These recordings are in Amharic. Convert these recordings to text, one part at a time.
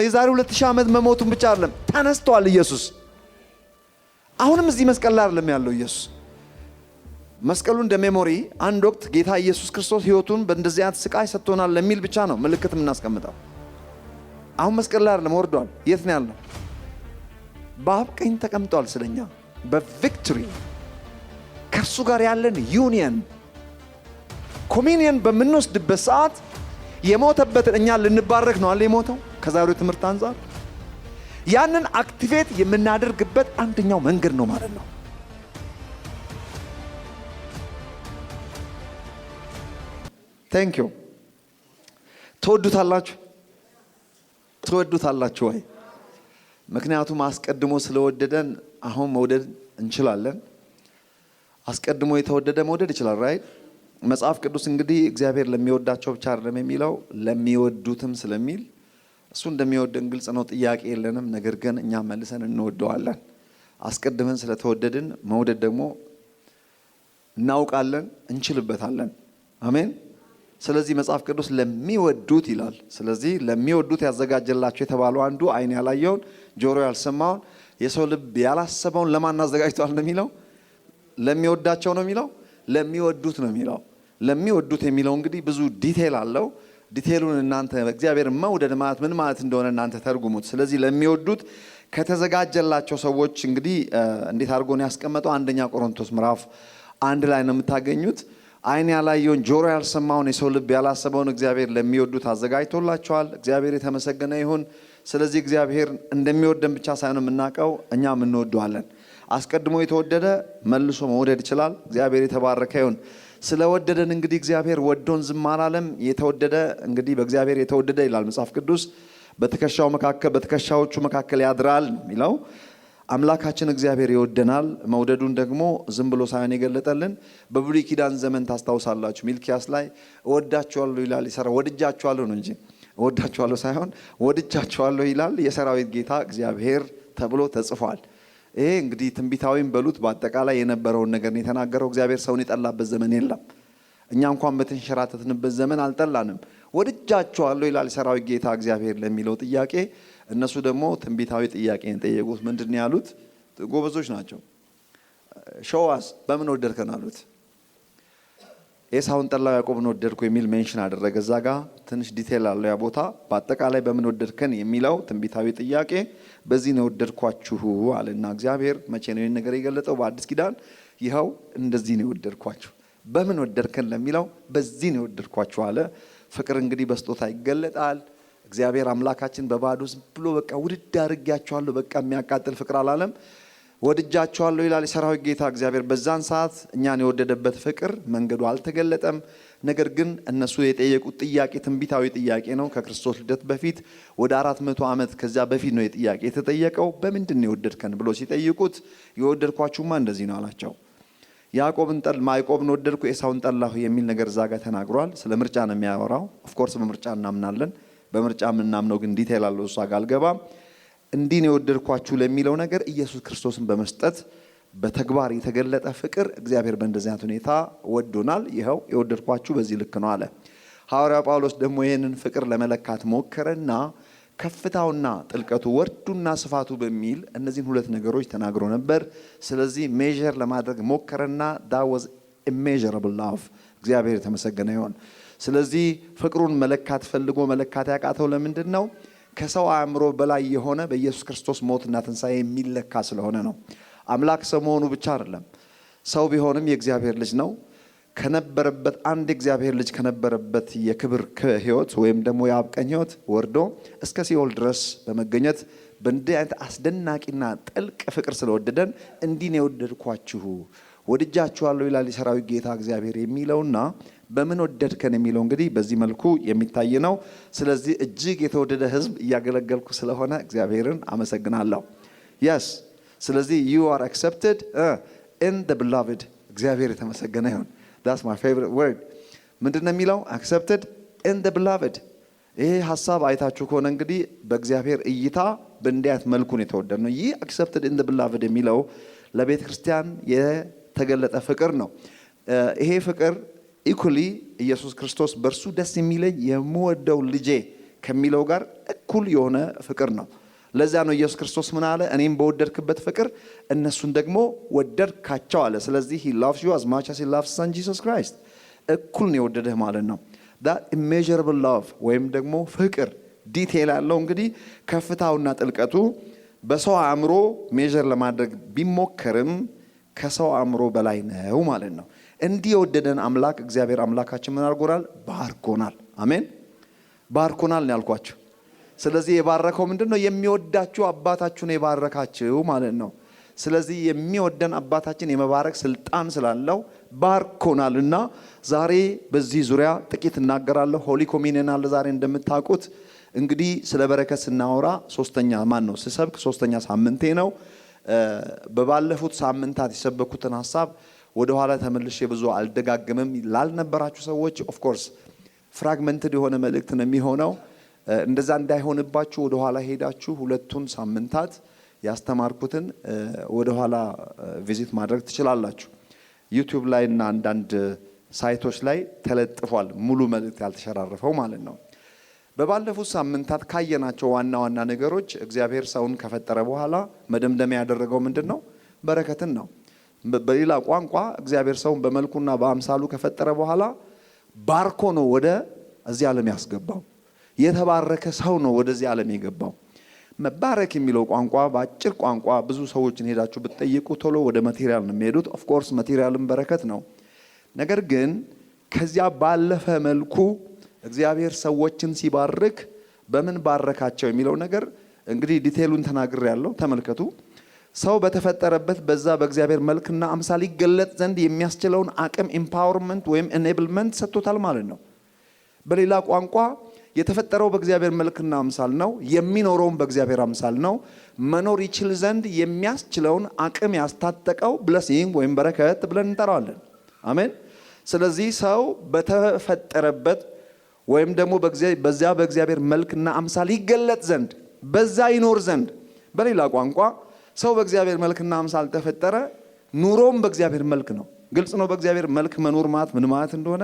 የዛሬ 2000 ዓመት መሞቱን ብቻ አይደለም ተነስቷል ኢየሱስ። አሁንም እዚህ መስቀል ላይ አይደለም ያለው ኢየሱስ። መስቀሉ እንደ ሜሞሪ አንድ ወቅት ጌታ ኢየሱስ ክርስቶስ ሕይወቱን በእንደዚህ አይነት ስቃይ ሰጥቶናል ለሚል ብቻ ነው ምልክት የምናስቀምጠው። አሁን መስቀል ላይ አይደለም ወርዷል። የት ነው ያለው? በአብ ቀኝ ተቀምጧል ስለኛ በቪክቶሪ ከእርሱ ጋር ያለን ዩኒየን ኮሚኒየን በምንወስድበት ሰዓት የሞተበትን እኛ ልንባረክ ነው አለ የሞተው። ከዛሬው ትምህርት አንፃር ያንን አክቲቬት የምናደርግበት አንደኛው መንገድ ነው ማለት ነው። ቴንክ ዩ። ትወዱታላችሁ ወይ? ምክንያቱም አስቀድሞ ስለወደደን አሁን መውደድ እንችላለን። አስቀድሞ የተወደደ መውደድ ይችላል። ራይት? መጽሐፍ ቅዱስ እንግዲህ እግዚአብሔር ለሚወዳቸው ብቻ አይደለም የሚለው ለሚወዱትም ስለሚል እሱ እንደሚወደን ግልጽ ነው፣ ጥያቄ የለንም። ነገር ግን እኛ መልሰን እንወደዋለን። አስቀድመን ስለተወደድን መውደድ ደግሞ እናውቃለን፣ እንችልበታለን። አሜን። ስለዚህ መጽሐፍ ቅዱስ ለሚወዱት ይላል። ስለዚህ ለሚወዱት ያዘጋጀላቸው የተባለው አንዱ ዓይን ያላየውን ጆሮ ያልሰማውን የሰው ልብ ያላሰበውን ለማን አዘጋጅቷል ነው የሚለው? ለሚወዳቸው ነው የሚለው? ለሚወዱት ነው የሚለው። ለሚወዱት የሚለው እንግዲህ ብዙ ዲቴል አለው። ዲቴሉን እናንተ እግዚአብሔር መውደድ ማለት ምን ማለት እንደሆነ እናንተ ተርጉሙት። ስለዚህ ለሚወዱት ከተዘጋጀላቸው ሰዎች እንግዲህ እንዴት አድርጎ ነው ያስቀመጠው? አንደኛ ቆሮንቶስ ምዕራፍ 1 ላይ ነው የምታገኙት። ዓይን ያላየውን ጆሮ ያልሰማውን የሰው ልብ ያላሰበውን እግዚአብሔር ለሚወዱት አዘጋጅቶላቸዋል። እግዚአብሔር የተመሰገነ ይሁን። ስለዚህ እግዚአብሔር እንደሚወደን ብቻ ሳይሆን የምናውቀው እኛም እንወደዋለን። አስቀድሞ የተወደደ መልሶ መውደድ ይችላል። እግዚአብሔር የተባረከ ይሁን። ስለወደደን እንግዲህ እግዚአብሔር ወዶን ዝም አላለም። የተወደደ እንግዲህ በእግዚአብሔር የተወደደ ይላል መጽሐፍ ቅዱስ በትከሻዎቹ መካከል ያድራል የሚለው። አምላካችን እግዚአብሔር ይወደናል። መውደዱን ደግሞ ዝም ብሎ ሳይሆን የገለጠልን በብሉይ ኪዳን ዘመን ታስታውሳላችሁ። ሚልኪያስ ላይ እወዳችኋለሁ ይላል። ወድጃችኋለሁ ነው እንጂ እወዳችኋለሁ ሳይሆን ወድጃችኋለሁ ይላል የሰራዊት ጌታ እግዚአብሔር ተብሎ ተጽፏል። ይሄ እንግዲህ ትንቢታዊም በሉት በአጠቃላይ የነበረውን ነገር ነው የተናገረው። እግዚአብሔር ሰውን የጠላበት ዘመን የለም። እኛ እንኳን በተንሸራተትንበት ዘመን አልጠላንም። ወድጃችኋለሁ ይላል የሰራዊት ጌታ እግዚአብሔር ለሚለው ጥያቄ እነሱ ደግሞ ትንቢታዊ ጥያቄን ጠየቁት። ምንድን ነው ያሉት? ጎበዞች ናቸው። ሸዋስ በምን ወደድከን አሉት። ኤሳውን ጠላው ያዕቆብን ወደድኩ የሚል ሜንሽን አደረገ። እዛ ጋር ትንሽ ዲቴል አለው ያ ቦታ። በአጠቃላይ በምን ወደድከን የሚለው ትንቢታዊ ጥያቄ በዚህ ነው ወደድኳችሁ አለና እግዚአብሔር መቼ ነው ይህን ነገር የገለጠው? በአዲስ ኪዳን ይኸው እንደዚህ ነው ወደድኳችሁ። በምን ወደድከን ለሚለው በዚህ ነው ወደድኳችሁ አለ። ፍቅር እንግዲህ በስጦታ ይገለጣል። እግዚአብሔር አምላካችን በባዶ ዝም ብሎ በቃ ውድድ አድርጌያችኋለሁ በቃ የሚያቃጥል ፍቅር አላለም። ወድጃችኋለሁ ይላል የሰራዊት ጌታ እግዚአብሔር። በዛን ሰዓት እኛን የወደደበት ፍቅር መንገዱ አልተገለጠም። ነገር ግን እነሱ የጠየቁት ጥያቄ ትንቢታዊ ጥያቄ ነው። ከክርስቶስ ልደት በፊት ወደ 400 ዓመት ከዚያ በፊት ነው የጥያቄ የተጠየቀው። በምንድን ነው የወደድከን ብሎ ሲጠይቁት የወደድኳችሁማ እንደዚህ ነው አላቸው። ያዕቆብን ወደድኩ ኤሳውን ጠላሁ የሚል ነገር እዛ ጋር ተናግሯል። ስለ ምርጫ ነው የሚያወራው። ኦፍኮርስ በምርጫ እናምናለን። በምርጫ የምናምነው ግን ዲቴል አለው። እሷ ጋር አልገባም። እንዲህ ነው የወደድኳችሁ ለሚለው ነገር ኢየሱስ ክርስቶስን በመስጠት በተግባር የተገለጠ ፍቅር እግዚአብሔር በእንደዚህ አይነት ሁኔታ ወዶናል። ይኸው የወደድኳችሁ በዚህ ልክ ነው አለ። ሐዋርያው ጳውሎስ ደግሞ ይህንን ፍቅር ለመለካት ሞከረና ከፍታውና ጥልቀቱ ወርዱና ስፋቱ በሚል እነዚህን ሁለት ነገሮች ተናግሮ ነበር። ስለዚህ ሜዥር ለማድረግ ሞከረና that was immeasurable love። እግዚአብሔር የተመሰገነ ይሁን። ስለዚህ ፍቅሩን መለካት ፈልጎ መለካት ያቃተው ለምንድን ነው? ከሰው አእምሮ በላይ የሆነ በኢየሱስ ክርስቶስ ሞትና ትንሣኤ የሚለካ ስለሆነ ነው። አምላክ ሰው መሆኑ ብቻ አይደለም። ሰው ቢሆንም የእግዚአብሔር ልጅ ነው። ከነበረበት አንድ እግዚአብሔር ልጅ ከነበረበት የክብር ህይወት ወይም ደግሞ የአብ ቀኝ ህይወት ወርዶ እስከ ሲኦል ድረስ በመገኘት በእንዲህ አይነት አስደናቂና ጥልቅ ፍቅር ስለወደደን እንዲህ ነው የወደድኳችሁ ወድጃችኋለሁ ይላል የሰራዊት ጌታ እግዚአብሔር የሚለውና በምን ወደድከን የሚለው እንግዲህ በዚህ መልኩ የሚታይ ነው። ስለዚህ እጅግ የተወደደ ህዝብ እያገለገልኩ ስለሆነ እግዚአብሔርን አመሰግናለሁ። yes ስለዚህ you are accepted in the beloved። እግዚአብሔር የተመሰገነ ይሁን። that's my favorite word። ምንድነው የሚለው? accepted in the beloved። ይሄ ሐሳብ አይታችሁ ከሆነ እንግዲህ በእግዚአብሔር እይታ በእንዲያት መልኩ ነው የተወደድነው። ይህ accepted in the beloved የሚለው ለቤተ ክርስቲያን የተገለጠ ፍቅር ነው። ይሄ ፍቅር ኢኩሊ ኢየሱስ ክርስቶስ በርሱ ደስ የሚለኝ የምወደው ልጄ ከሚለው ጋር እኩል የሆነ ፍቅር ነው። ለዛ ነው ኢየሱስ ክርስቶስ ምን አለ? እኔም በወደድክበት ፍቅር እነሱን ደግሞ ወደድካቸው አለ። ስለዚህ he loves you as much as he loves son Jesus Christ። እኩል ነው የወደደህ ማለት ነው። that immeasurable love ወይም ደግሞ ፍቅር ዲቴል ያለው እንግዲህ ከፍታውና ጥልቀቱ በሰው አእምሮ ሜጀር ለማድረግ ቢሞከርም ከሰው አእምሮ በላይ ነው ማለት ነው። እንዲህ የወደደን አምላክ እግዚአብሔር አምላካችን ምን አድርጎናል? ባርኮናል። አሜን። ባርኮናል ነው ያልኳችሁ። ስለዚህ የባረከው ምንድነው? የሚወዳችሁ አባታችሁን የባረካችሁ ማለት ነው። ስለዚህ የሚወደን አባታችን የመባረክ ስልጣን ስላለው ባርኮናልና ዛሬ በዚህ ዙሪያ ጥቂት እናገራለሁ። ሆሊ ኮሚኒየን አለ ዛሬ እንደምታውቁት። እንግዲህ ስለ በረከት ስናወራ ስሰብክ ሶስተኛ ሳምንቴ ነው። በባለፉት ሳምንታት የሰበኩትን ሐሳብ ወደ ኋላ ተመልሼ ብዙ አልደጋግምም። ላልነበራችሁ ሰዎች ኦፍ ኮርስ ፍራግመንትድ የሆነ መልእክት ነው የሚሆነው። እንደዛ እንዳይሆንባችሁ ወደ ኋላ ሄዳችሁ ሁለቱን ሳምንታት ያስተማርኩትን ወደ ኋላ ቪዚት ማድረግ ትችላላችሁ። ዩቲዩብ ላይ እና አንዳንድ ሳይቶች ላይ ተለጥፏል፣ ሙሉ መልእክት ያልተሸራረፈው ማለት ነው። በባለፉት ሳምንታት ካየናቸው ዋና ዋና ነገሮች እግዚአብሔር ሰውን ከፈጠረ በኋላ መደምደሚያ ያደረገው ምንድነው? በረከትን ነው። በሌላ ቋንቋ እግዚአብሔር ሰውን በመልኩና በአምሳሉ ከፈጠረ በኋላ ባርኮ ነው ወደ እዚህ ዓለም ያስገባው። የተባረከ ሰው ነው ወደዚህ ዓለም የገባው። መባረክ የሚለው ቋንቋ በአጭር ቋንቋ ብዙ ሰዎችን ሄዳችሁ ብትጠይቁ ቶሎ ወደ ማቴሪያል ነው የሚሄዱት። ኦፍ ኮርስ ማቴሪያልም በረከት ነው። ነገር ግን ከዚያ ባለፈ መልኩ እግዚአብሔር ሰዎችን ሲባርክ በምን ባረካቸው የሚለው ነገር እንግዲህ ዲቴሉን ተናግሬያለሁ። ተመልከቱ። ሰው በተፈጠረበት በዛ በእግዚአብሔር መልክና አምሳል ይገለጥ ዘንድ የሚያስችለውን አቅም ኢምፓወርመንት ወይም ኤኔብልመንት ሰጥቶታል ማለት ነው። በሌላ ቋንቋ የተፈጠረው በእግዚአብሔር መልክና አምሳል ነው፣ የሚኖረውም በእግዚአብሔር አምሳል ነው። መኖር ይችል ዘንድ የሚያስችለውን አቅም ያስታጠቀው ብለሲንግ ወይም በረከት ብለን እንጠራዋለን። አሜን። ስለዚህ ሰው በተፈጠረበት ወይም ደግሞ በዚያ በእግዚአብሔር መልክና አምሳል ይገለጥ ዘንድ በዛ ይኖር ዘንድ፣ በሌላ ቋንቋ ሰው በእግዚአብሔር መልክና አምሳል ተፈጠረ፣ ኑሮም በእግዚአብሔር መልክ ነው። ግልጽ ነው። በእግዚአብሔር መልክ መኖር ማለት ምን ማለት እንደሆነ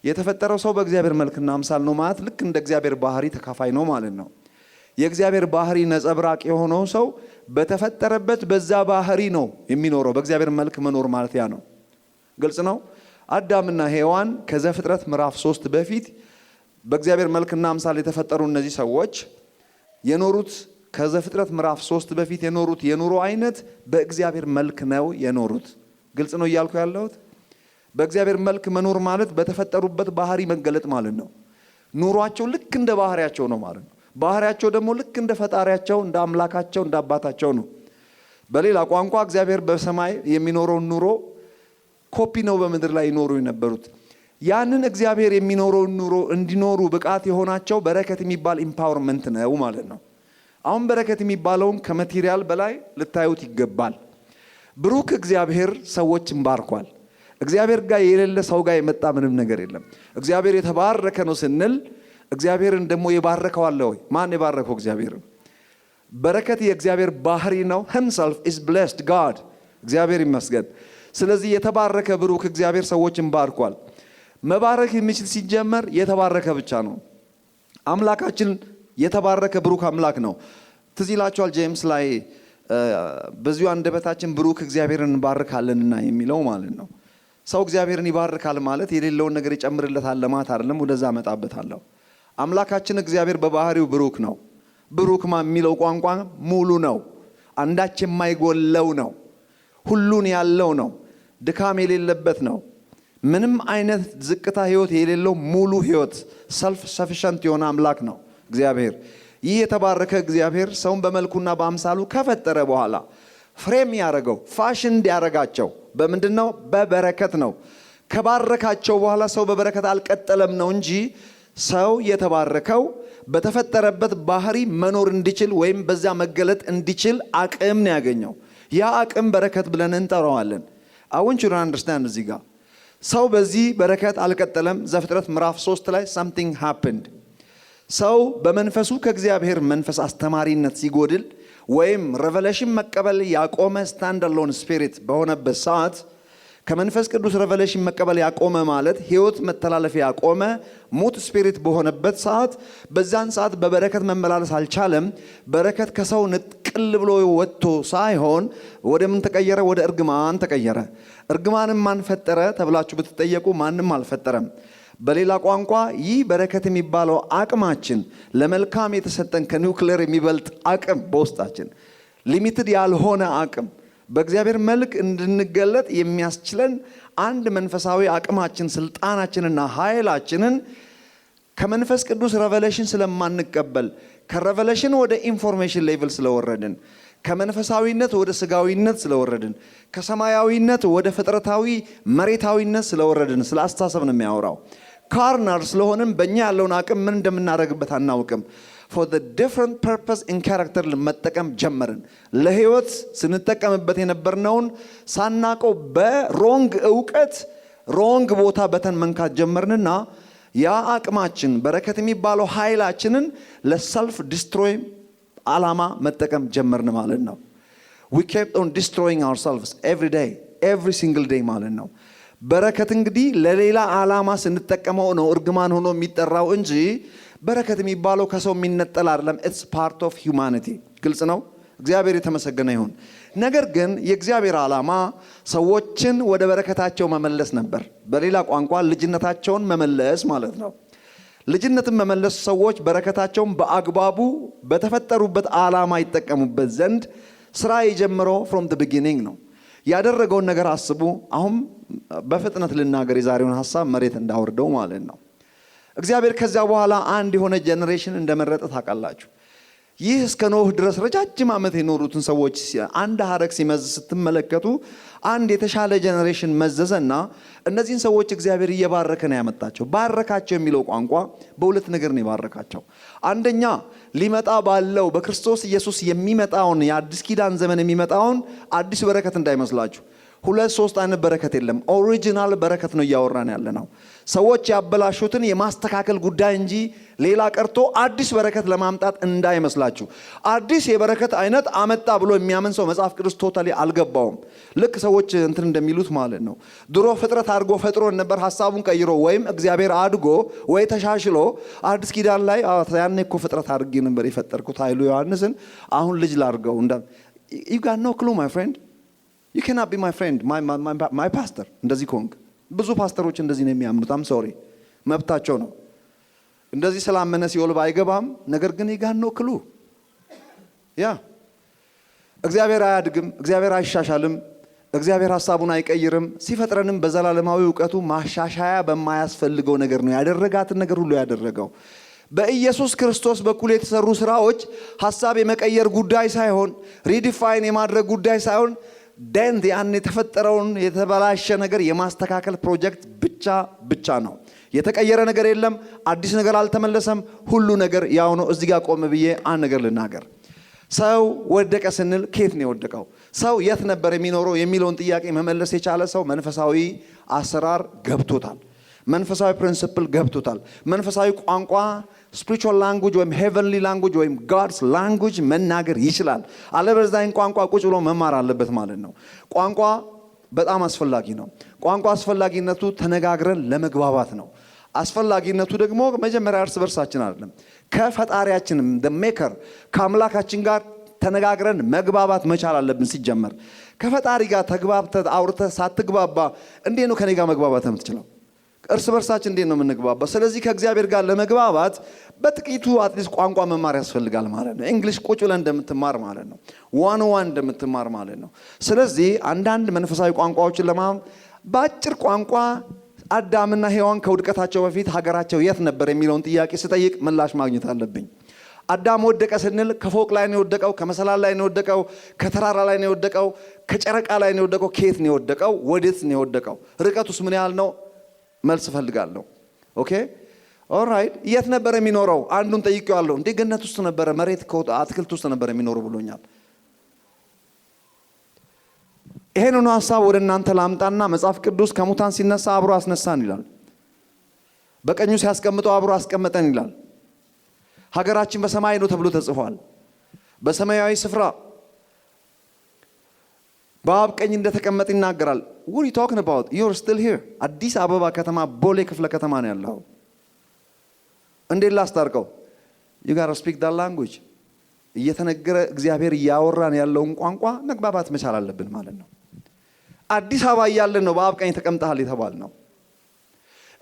የተፈጠረው ሰው በእግዚአብሔር መልክና አምሳል ነው ማለት ልክ እንደ እግዚአብሔር ባህሪ ተካፋይ ነው ማለት ነው። የእግዚአብሔር ባህሪ ነጸብራቅ የሆነው ሰው በተፈጠረበት በዛ ባህሪ ነው የሚኖረው። በእግዚአብሔር መልክ መኖር ማለት ያ ነው። ግልጽ ነው። አዳምና ሔዋን ከዘፍጥረት ምዕራፍ 3 በፊት በእግዚአብሔር መልክና አምሳል የተፈጠሩ እነዚህ ሰዎች የኖሩት ከዘፍጥረት ምዕራፍ 3 በፊት የኖሩት የኑሮ አይነት በእግዚአብሔር መልክ ነው የኖሩት። ግልጽ ነው እያልኩ ያለሁት። በእግዚአብሔር መልክ መኖር ማለት በተፈጠሩበት ባህሪ መገለጥ ማለት ነው። ኑሯቸው ልክ እንደ ባህሪያቸው ነው ማለት ነው። ባህሪያቸው ደግሞ ልክ እንደ ፈጣሪያቸው፣ እንደ አምላካቸው፣ እንደ አባታቸው ነው። በሌላ ቋንቋ እግዚአብሔር በሰማይ የሚኖረውን ኑሮ ኮፒ ነው በምድር ላይ ይኖሩ የነበሩት። ያንን እግዚአብሔር የሚኖረውን ኑሮ እንዲኖሩ ብቃት የሆናቸው በረከት የሚባል ኢምፓወርመንት ነው ማለት ነው። አሁን በረከት የሚባለውን ከማቴሪያል በላይ ልታዩት ይገባል። ብሩክ እግዚአብሔር ሰዎችን ባርኳል። እግዚአብሔር ጋር የሌለ ሰው ጋር የመጣ ምንም ነገር የለም። እግዚአብሔር የተባረከ ነው ስንል እግዚአብሔርን ደግሞ የባረከው አለ ወይ? ማን የባረከው? እግዚአብሔር። በረከት የእግዚአብሔር ባህሪ ነው። himself is blessed God። እግዚአብሔር ይመስገን። ስለዚህ የተባረከ ብሩክ እግዚአብሔር ሰዎችን ባርኳል። መባረክ የሚችል ሲጀመር የተባረከ ብቻ ነው። አምላካችን የተባረከ ብሩክ አምላክ ነው። ትዝ ይላችኋል ጄምስ ላይ በዚሁ አንደበታችን ብሩክ እግዚአብሔርን እንባርካለንና የሚለው ማለት ነው። ሰው እግዚአብሔርን ይባርካል ማለት የሌለውን ነገር ይጨምርለታል ለማለት አይደለም። ወደዛ አመጣበታለሁ። አምላካችን እግዚአብሔር በባህሪው ብሩክ ነው። ብሩክ የሚለው ቋንቋ ሙሉ ነው፣ አንዳች የማይጎለው ነው፣ ሁሉን ያለው ነው፣ ድካም የሌለበት ነው፣ ምንም አይነት ዝቅታ ህይወት የሌለው ሙሉ ህይወት ሰልፍ ሰፊሸንት የሆነ አምላክ ነው እግዚአብሔር። ይህ የተባረከ እግዚአብሔር ሰውን በመልኩና በአምሳሉ ከፈጠረ በኋላ ፍሬም ያደረገው ፋሽን እንዲያረጋቸው በምንድነው? በበረከት ነው። ከባረካቸው በኋላ ሰው በበረከት አልቀጠለም ነው እንጂ ሰው የተባረከው በተፈጠረበት ባህሪ መኖር እንዲችል ወይም በዛ መገለጥ እንዲችል አቅም ነው ያገኘው። ያ አቅም በረከት ብለን እንጠራዋለን። I want you to understand እዚህ ጋር ሰው በዚህ በረከት አልቀጠለም። ዘፍጥረት ምዕራፍ 3 ላይ something happened። ሰው በመንፈሱ ከእግዚአብሔር መንፈስ አስተማሪነት ሲጎድል ወይም ሬቨሌሽን መቀበል ያቆመ ስታንድ አሎን ስፒሪት በሆነበት ሰዓት ከመንፈስ ቅዱስ ሬቨሌሽን መቀበል ያቆመ ማለት ህይወት መተላለፍ ያቆመ ሙት ስፒሪት በሆነበት ሰዓት በዛን ሰዓት በበረከት መመላለስ አልቻለም። በረከት ከሰው ንቅል ብሎ ወጥቶ ሳይሆን ወደ ምን ተቀየረ? ወደ እርግማን ተቀየረ። እርግማንም ማን ፈጠረ ተብላችሁ ብትጠየቁ ማንም አልፈጠረም። በሌላ ቋንቋ ይህ በረከት የሚባለው አቅማችን ለመልካም የተሰጠን ከኒውክሌር የሚበልጥ አቅም በውስጣችን ሊሚትድ ያልሆነ አቅም በእግዚአብሔር መልክ እንድንገለጥ የሚያስችለን አንድ መንፈሳዊ አቅማችን ስልጣናችንና ኃይላችንን ከመንፈስ ቅዱስ ሬቨሌሽን ስለማንቀበል ከሬቨሌሽን ወደ ኢንፎርሜሽን ሌቭል ስለወረድን ከመንፈሳዊነት ወደ ስጋዊነት ስለወረድን ከሰማያዊነት ወደ ፍጥረታዊ መሬታዊነት ስለወረድን ስለ አስተሳሰብ ነው የሚያወራው። ካርናል ስለሆነም በእኛ ያለውን አቅም ምን እንደምናደርግበት አናውቅም። for the different purpose in character ለመጠቀም ጀመርን። ለህይወት ስንጠቀምበት የነበርነውን ሳናቀው በሮንግ ዕውቀት ሮንግ ቦታ በተን መንካት ጀመርንና ያ አቅማችን በረከት የሚባለው ኃይላችንን ለሰልፍ ዲስትሮይ ዓላማ መጠቀም ጀመርን ማለት ነው። we kept on destroying ourselves every day, every single day ማለት ነው። በረከት እንግዲህ ለሌላ ዓላማ ስንጠቀመው ነው እርግማን ሆኖ የሚጠራው እንጂ በረከት የሚባለው ከሰው የሚነጠል አይደለም። it's part of humanity። ግልጽ ነው። እግዚአብሔር የተመሰገነ ይሁን። ነገር ግን የእግዚአብሔር ዓላማ ሰዎችን ወደ በረከታቸው መመለስ ነበር። በሌላ ቋንቋ ልጅነታቸውን መመለስ ማለት ነው። ልጅነትን መመለስ ሰዎች በረከታቸውን በአግባቡ በተፈጠሩበት ዓላማ ይጠቀሙበት ዘንድ ስራ የጀመረው from the beginning ነው። ያደረገውን ነገር አስቡ። አሁን በፍጥነት ልናገር የዛሬውን ሐሳብ መሬት እንዳወርደው ማለት ነው። እግዚአብሔር ከዚያ በኋላ አንድ የሆነ ጄነሬሽን እንደመረጠ ታውቃላችሁ። ይህ እስከ ኖህ ድረስ ረጃጅም ዓመት የኖሩትን ሰዎች አንድ ሐረግ ሲመዝ ስትመለከቱ አንድ የተሻለ ጄነሬሽን መዘዘና እነዚህን ሰዎች እግዚአብሔር እየባረከ ነው ያመጣቸው። ባረካቸው የሚለው ቋንቋ በሁለት ነገር ነው የባረካቸው። አንደኛ ሊመጣ ባለው በክርስቶስ ኢየሱስ የሚመጣውን የአዲስ ኪዳን ዘመን የሚመጣውን አዲስ በረከት እንዳይመስላችሁ። ሁለት ሶስት አይነት በረከት የለም። ኦሪጂናል በረከት ነው እያወራን ያለ ነው። ሰዎች ያበላሹትን የማስተካከል ጉዳይ እንጂ ሌላ ቀርቶ አዲስ በረከት ለማምጣት እንዳይመስላችሁ። አዲስ የበረከት አይነት አመጣ ብሎ የሚያምን ሰው መጽሐፍ ቅዱስ ቶታሊ አልገባውም። ልክ ሰዎች እንትን እንደሚሉት ማለት ነው። ድሮ ፍጥረት አድርጎ ፈጥሮ ነበር፣ ሐሳቡን ቀይሮ ወይም እግዚአብሔር አድጎ ወይ ተሻሽሎ አዲስ ኪዳን ላይ ያኔ እኮ ፍጥረት አድርጌ ነበር የፈጠርኩት ኃይሉ ዮሐንስን አሁን ልጅ ላድርገው እንዳ you got no clue my friend. You cannot be my friend, my pastor. እንደዚህ ኮንክ ብዙ ፓስተሮች እንደዚህ ነው የሚያምኑት። አም ሶሪ መብታቸው ነው። እንደዚህ ስላመነ ሲኦል ባይገባም ነገር ግን ይጋን ነው ክሉ ያ እግዚአብሔር አያድግም፣ እግዚአብሔር አይሻሻልም፣ እግዚአብሔር ሐሳቡን አይቀይርም። ሲፈጥረንም በዘላለማዊ ዕውቀቱ ማሻሻያ በማያስፈልገው ነገር ነው ያደረጋትን ነገር ሁሉ ያደረገው። በኢየሱስ ክርስቶስ በኩል የተሰሩ ስራዎች ሐሳብ የመቀየር ጉዳይ ሳይሆን ሪዲፋይን የማድረግ ጉዳይ ሳይሆን ደንት ያን የተፈጠረውን የተበላሸ ነገር የማስተካከል ፕሮጀክት ብቻ ነው። የተቀየረ ነገር የለም። አዲስ ነገር አልተመለሰም። ሁሉ ነገር ያው ነው። እዚህ ጋር ቆም ብዬ አንድ ነገር ልናገር። ሰው ወደቀ ስንል ከየት ነው የወደቀው? ሰው የት ነበር የሚኖረው የሚለውን ጥያቄ መመለስ የቻለ ሰው መንፈሳዊ አሰራር ገብቶታል። መንፈሳዊ ፕሪንሲፕል ገብቶታል። መንፈሳዊ ቋንቋ spiritual language ወይም heavenly language ወይም God's language መናገር ይችላል። አለበለዚያ ቋንቋ ቁጭ ብሎ መማር አለበት ማለት ነው። ቋንቋ በጣም አስፈላጊ ነው። ቋንቋ አስፈላጊነቱ ተነጋግረን ለመግባባት ነው። አስፈላጊነቱ ደግሞ መጀመሪያ እርስ በርሳችን አይደለም ከፈጣሪያችንም the maker ከአምላካችን ጋር ተነጋግረን መግባባት መቻል አለብን። ሲጀመር ከፈጣሪ ጋር ተግባብተህ አውርተህ ሳትግባባ እንዴት ነው ከኔ ጋር መግባባት የምትችለው? እርስ በርሳችን እንዴት ነው የምንግባባው? ስለዚህ ከእግዚአብሔር ጋር ለመግባባት በጥቂቱ አትሊስት ቋንቋ መማር ያስፈልጋል ማለት ነው። እንግሊሽ ቁጭ ብለን እንደምትማር ማለት ነው። ዋን እንደምትማር ማለት ነው። ስለዚህ አንዳንድ መንፈሳዊ ቋንቋዎችን ለማም በአጭር ቋንቋ አዳምና ሔዋን ከውድቀታቸው በፊት ሀገራቸው የት ነበር የሚለውን ጥያቄ ስጠይቅ ምላሽ ማግኘት አለብኝ። አዳም ወደቀ ስንል ከፎቅ ላይ ነው የወደቀው፣ ከመሰላል ላይ ነው የወደቀው፣ ከተራራ ላይ ነው የወደቀው፣ ከጨረቃ ላይ ነው የወደቀው። ከየት ነው የወደቀው? ወዴት ነው የወደቀው? ርቀቱስ ምን ያህል ነው? መልስ ፈልጋለሁ። ኦኬ ኦልራይት። የት ነበር የሚኖረው? አንዱን ጠይቄዋለሁ። እንዴ ገነት ውስጥ ነበር፣ መሬት አትክልት ውስጥ ነበር የሚኖረው ብሎኛል። ይሄንን ሐሳብ ወደ እናንተ ላምጣና መጽሐፍ ቅዱስ ከሙታን ሲነሳ አብሮ አስነሳን ይላል። በቀኙ ሲያስቀምጠው አብሮ አስቀመጠን ይላል። ሀገራችን በሰማይ ነው ተብሎ ተጽፏል። በሰማያዊ ስፍራ በአብ ቀኝ እንደተቀመጠ ይናገራል። what are you talking about? you're still here። አዲስ አበባ ከተማ ቦሌ ክፍለ ከተማ ነው ያለው። እንዴት ላስታርቀው? you got to speak that language። እየተነገረ እግዚአብሔር እያወራን ያለውን ቋንቋ መግባባት መቻል አለብን ማለት ነው። አዲስ አበባ እያለን ነው በአብ ቀኝ ተቀምጠሃል የተባል ነው።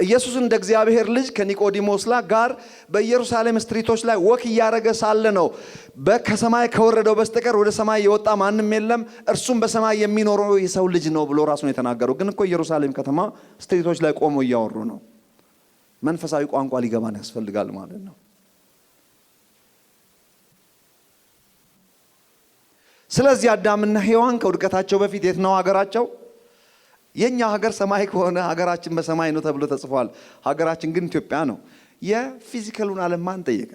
ኢየሱስ እንደ እግዚአብሔር ልጅ ከኒቆዲሞስ ጋር በኢየሩሳሌም ስትሪቶች ላይ ወክ እያረገ ሳለ ነው ከሰማይ ከወረደው በስተቀር ወደ ሰማይ የወጣ ማንም የለም እርሱም በሰማይ የሚኖረው የሰው ልጅ ነው ብሎ ራሱ ነው የተናገረው። ግን እኮ ኢየሩሳሌም ከተማ ስትሪቶች ላይ ቆሞ እያወሩ ነው። መንፈሳዊ ቋንቋ ሊገባን ያስፈልጋል ማለት ነው። ስለዚህ አዳምና ሔዋን ከውድቀታቸው በፊት የት ነው ሀገራቸው? የኛ ሀገር ሰማይ ከሆነ ሀገራችን በሰማይ ነው ተብሎ ተጽፏል። ሀገራችን ግን ኢትዮጵያ ነው። የፊዚካሉን ዓለም ማን ጠየቀ?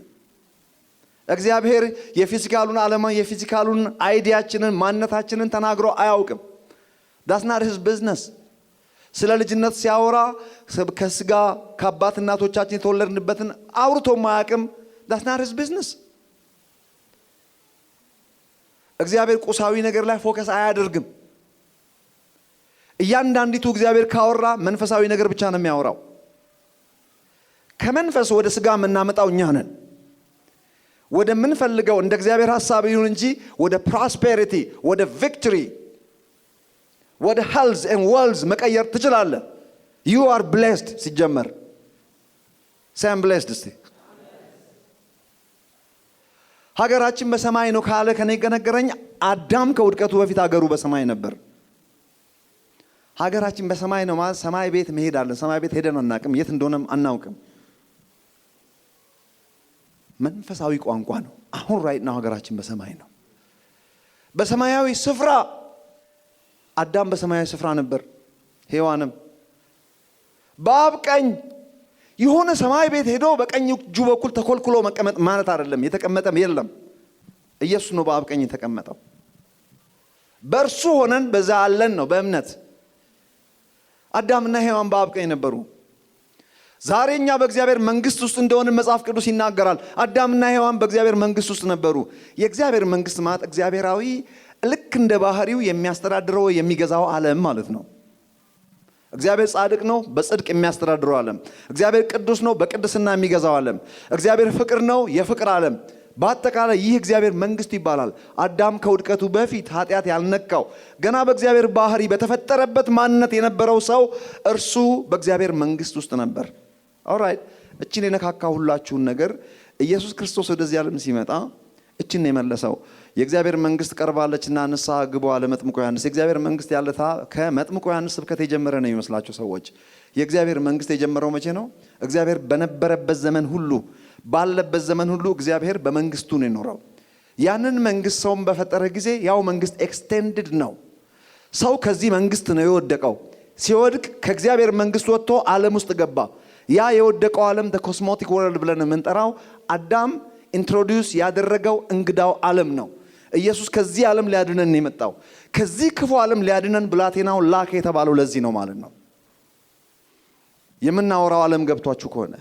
እግዚአብሔር የፊዚካሉን ዓለም የፊዚካሉን አይዲያችንን ማንነታችንን ተናግሮ አያውቅም። that's not his business። ስለ ልጅነት ሲያወራ ከስጋ ከአባት እናቶቻችን የተወለድንበትን አውርቶ ማያውቅም። that's not his business። እግዚአብሔር ቁሳዊ ነገር ላይ ፎከስ አያደርግም። እያንዳንዲቱ እግዚአብሔር ካወራ መንፈሳዊ ነገር ብቻ ነው የሚያወራው። ከመንፈስ ወደ ስጋ የምናመጣው እኛ ነን። ወደ ምንፈልገው እንደ እግዚአብሔር ሐሳብ ይሁን እንጂ ወደ ፕሮስፔሪቲ፣ ወደ ቪክቶሪ፣ ወደ ሄልዝ ኤንድ ዌልዝ መቀየር ትችላለህ። you are blessed ሲጀመር sam blessed እስቲ ሀገራችን በሰማይ ነው ካለ ከኔ ገነገረኝ። አዳም ከውድቀቱ በፊት ሀገሩ በሰማይ ነበር። ሀገራችን በሰማይ ነው ማለት ሰማይ ቤት መሄድ አለ። ሰማይ ቤት ሄደን አናውቅም፣ የት እንደሆነም አናውቅም። መንፈሳዊ ቋንቋ ነው። አሁን ራይት ነው ሀገራችን በሰማይ ነው። በሰማያዊ ስፍራ አዳም በሰማያዊ ስፍራ ነበር፣ ሔዋንም በአብ ቀኝ የሆነ ሰማይ ቤት ሄዶ በቀኝ እጁ በኩል ተኮልኩሎ መቀመጥ ማለት አይደለም። የተቀመጠም የለም። ኢየሱስ ነው በአብ ቀኝ የተቀመጠው። በእርሱ ሆነን በዛ አለን ነው በእምነት። አዳምና ሔዋን በአብ ቀኝ ነበሩ። ዛሬኛ በእግዚአብሔር መንግስት ውስጥ እንደሆነ መጽሐፍ ቅዱስ ይናገራል። አዳምና ሔዋን በእግዚአብሔር መንግስት ውስጥ ነበሩ። የእግዚአብሔር መንግስት ማለት እግዚአብሔራዊ ልክ እንደ ባህሪው የሚያስተዳድረው የሚገዛው ዓለም ማለት ነው። እግዚአብሔር ጻድቅ ነው፣ በጽድቅ የሚያስተዳድረው ዓለም። እግዚአብሔር ቅዱስ ነው፣ በቅድስና የሚገዛው ዓለም። እግዚአብሔር ፍቅር ነው፣ የፍቅር ዓለም። በአጠቃላይ ይህ እግዚአብሔር መንግስት ይባላል። አዳም ከውድቀቱ በፊት ኃጢአት ያልነካው ገና በእግዚአብሔር ባህሪ በተፈጠረበት ማንነት የነበረው ሰው እርሱ በእግዚአብሔር መንግስት ውስጥ ነበር። ኦልራይት እችን የነካካ ሁላችሁን ነገር ኢየሱስ ክርስቶስ ወደዚህ ዓለም ሲመጣ እችን የመለሰው የእግዚአብሔር መንግስት ቀርባለችና ንስሐ ግቡ አለ መጥምቁ ዮሐንስ። የእግዚአብሔር መንግስት ያለታ ከመጥምቁ ዮሐንስ ስብከት የጀመረ ነው የሚመስላቸው ሰዎች። የእግዚአብሔር መንግስት የጀመረው መቼ ነው? እግዚአብሔር በነበረበት ዘመን ሁሉ ባለበት ዘመን ሁሉ እግዚአብሔር በመንግስቱ ነው የኖረው። ያንን መንግስት ሰውን በፈጠረ ጊዜ ያው መንግስት ኤክስቴንድድ ነው። ሰው ከዚህ መንግስት ነው የወደቀው። ሲወድቅ ከእግዚአብሔር መንግስት ወጥቶ ዓለም ውስጥ ገባ። ያ የወደቀው ዓለም ኮስሞቲክ ወርልድ ብለን የምንጠራው አዳም ኢንትሮዲዩስ ያደረገው እንግዳው ዓለም ነው። ኢየሱስ ከዚህ ዓለም ሊያድነን ነው የመጣው። ከዚህ ክፉ ዓለም ሊያድነን ብላቴናው ላከ የተባለው ለዚህ ነው ማለት ነው። የምናወራው ዓለም ገብቷችሁ ከሆነ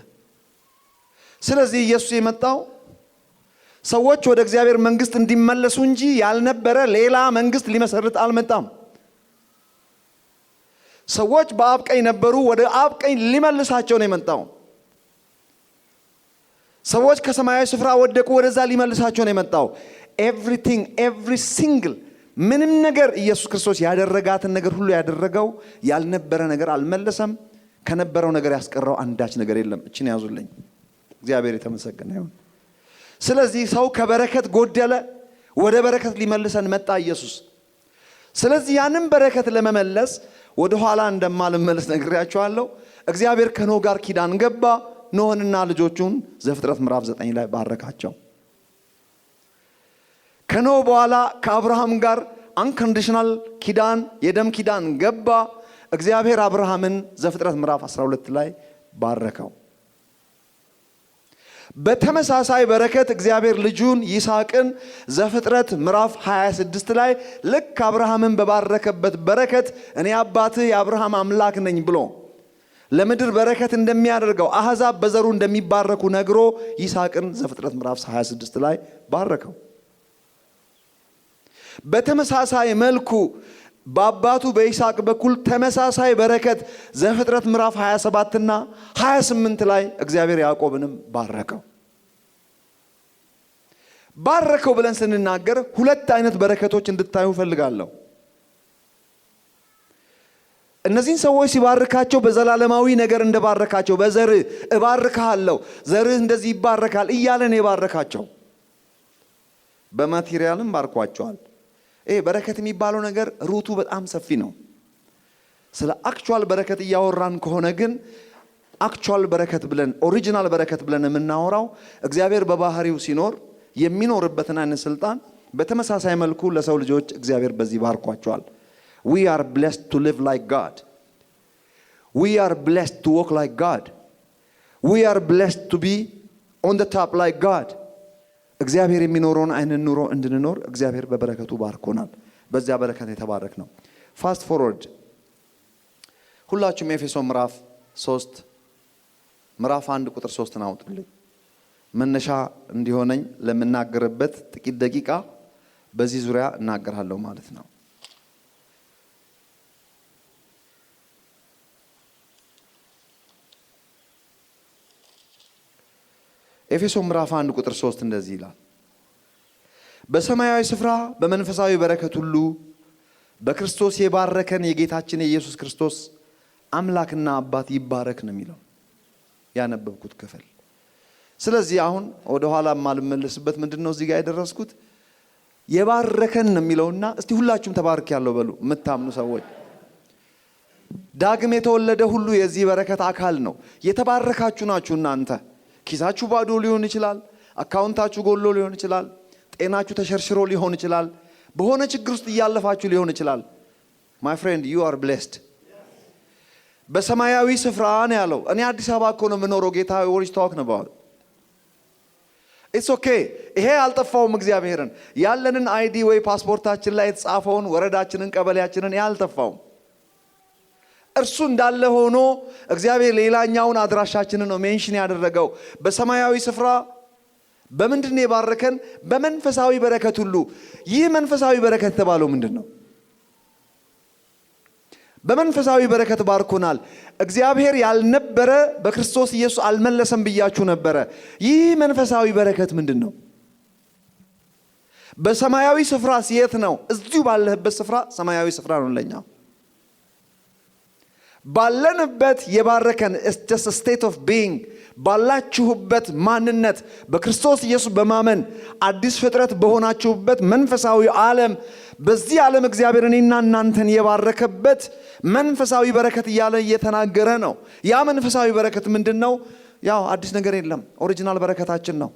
ስለዚህ ኢየሱስ የመጣው ሰዎች ወደ እግዚአብሔር መንግስት እንዲመለሱ እንጂ ያልነበረ ሌላ መንግስት ሊመሰርት አልመጣም። ሰዎች በአብ ቀኝ ነበሩ፣ ወደ አብ ቀኝ ሊመልሳቸው ነው የመጣው። ሰዎች ከሰማያዊ ስፍራ ወደቁ፣ ወደዛ ሊመልሳቸው ነው የመጣው። ኤቭሪቲንግ ኤቭሪ ሲንግል ምንም ነገር ኢየሱስ ክርስቶስ ያደረጋትን ነገር ሁሉ ያደረገው። ያልነበረ ነገር አልመለሰም። ከነበረው ነገር ያስቀረው አንዳች ነገር የለም። እቺን ያዙልኝ። እግዚአብሔር የተመሰገነ ይሁን። ስለዚህ ሰው ከበረከት ጎደለ፣ ወደ በረከት ሊመልሰን መጣ ኢየሱስ። ስለዚህ ያንን በረከት ለመመለስ ወደ ኋላ እንደማልመለስ ነግሬያችኋለሁ። እግዚአብሔር ከኖህ ጋር ኪዳን ገባ። ኖህንና ልጆቹን ዘፍጥረት ምዕራፍ 9 ላይ ባረካቸው። ከኖህ በኋላ ከአብርሃም ጋር አንኮንዲሽናል ኪዳን የደም ኪዳን ገባ። እግዚአብሔር አብርሃምን ዘፍጥረት ምዕራፍ 12 ላይ ባረከው። በተመሳሳይ በረከት እግዚአብሔር ልጁን ይስሐቅን ዘፍጥረት ምዕራፍ 26 ላይ ልክ አብርሃምን በባረከበት በረከት እኔ አባትህ የአብርሃም አምላክ ነኝ ብሎ ለምድር በረከት እንደሚያደርገው አሕዛብ በዘሩ እንደሚባረኩ ነግሮ ይስሐቅን ዘፍጥረት ምዕራፍ 26 ላይ ባረከው። በተመሳሳይ መልኩ በአባቱ በይስሐቅ በኩል ተመሳሳይ በረከት ዘፍጥረት ምዕራፍ 27 እና 28 ላይ እግዚአብሔር ያዕቆብንም ባረከው ብለን ስንናገር ሁለት አይነት በረከቶች እንድታዩ ፈልጋለሁ። እነዚህን ሰዎች ሲባርካቸው በዘላለማዊ ነገር እንደባረካቸው፣ በዘርህ እባርካለሁ፣ ዘርህ እንደዚህ ይባረካል እያለን የባረካቸው፣ በማቴሪያልም ባርኳቸዋል። ይሄ በረከት የሚባለው ነገር ሩቱ በጣም ሰፊ ነው። ስለ አክቹዋል በረከት እያወራን ከሆነ ግን አክቹዋል በረከት ብለን ኦሪጂናል በረከት ብለን የምናወራው እግዚአብሔር በባህሪው ሲኖር የሚኖርበትን አይነት ስልጣን በተመሳሳይ መልኩ ለሰው ልጆች እግዚአብሔር በዚህ ባርኳቸዋል። We are blessed to live like God. We are blessed to walk like God. We are blessed to be on the top like God. እግዚአብሔር የሚኖረውን አይነት ኑሮ እንድንኖር እግዚአብሔር በበረከቱ ባርኮናል። በዚያ በረከት የተባረክ ነው። ፋስት ፎርወርድ ሁላችሁም ኤፌሶን ምዕራፍ 3 ምዕራፍ 1 ቁጥር 3 አውጡልኝ። መነሻ እንዲሆነኝ ለምናገርበት ጥቂት ደቂቃ በዚህ ዙሪያ እናገራለሁ ማለት ነው። ኤፌሶን ምዕራፍ 1 ቁጥር 3 እንደዚህ ይላል። በሰማያዊ ስፍራ በመንፈሳዊ በረከት ሁሉ በክርስቶስ የባረከን የጌታችን የኢየሱስ ክርስቶስ አምላክና አባት ይባረክ ነው የሚለው ያነበብኩት ክፍል። ስለዚህ አሁን ወደ ኋላ ማልመለስበት ምንድነው እዚህ ጋር ያደረስኩት የባረከን ነው የሚለውና እስቲ ሁላችሁም ተባረክ ያለው በሉ የምታምኑ ሰዎች። ዳግም የተወለደ ሁሉ የዚህ በረከት አካል ነው። የተባረካችሁ ናችሁ እናንተ። ኪሳችሁ ባዶ ሊሆን ይችላል፣ አካውንታችሁ ጎሎ ሊሆን ይችላል፣ ጤናችሁ ተሸርሽሮ ሊሆን ይችላል፣ በሆነ ችግር ውስጥ እያለፋችሁ ሊሆን ይችላል። my friend you are blessed። በሰማያዊ ስፍራ ነው ያለው። እኔ አዲስ አበባ እኮ ነው የምኖረው ጌታ ወርጅ ታውክ ነው ባል it's okay። ይሄ አልጠፋውም። እግዚአብሔርን ያለንን አይዲ ወይ ፓስፖርታችን ላይ የተጻፈውን ወረዳችንን ቀበሌያችንን ያልጠፋውም እርሱ እንዳለ ሆኖ እግዚአብሔር ሌላኛውን አድራሻችንን ነው ሜንሽን ያደረገው። በሰማያዊ ስፍራ በምንድነው የባረከን? በመንፈሳዊ በረከት ሁሉ። ይህ መንፈሳዊ በረከት ተባለው ምንድነው? በመንፈሳዊ በረከት ባርኮናል። እግዚአብሔር ያልነበረ በክርስቶስ ኢየሱስ አልመለሰም ብያችሁ ነበረ። ይህ መንፈሳዊ በረከት ምንድነው? በሰማያዊ ስፍራ ሲየት ነው? እዚሁ ባለህበት ስፍራ ሰማያዊ ስፍራ ነው ለኛ። ባለንበት የባረከን it's just a state of being። ባላችሁበት ማንነት በክርስቶስ ኢየሱስ በማመን አዲስ ፍጥረት በሆናችሁበት መንፈሳዊ ዓለም በዚህ ዓለም እግዚአብሔር እኔና እናንተን የባረከበት መንፈሳዊ በረከት እያለ እየተናገረ ነው። ያ መንፈሳዊ በረከት ምንድነው? ያው አዲስ ነገር የለም፣ ኦሪጂናል በረከታችን ነው።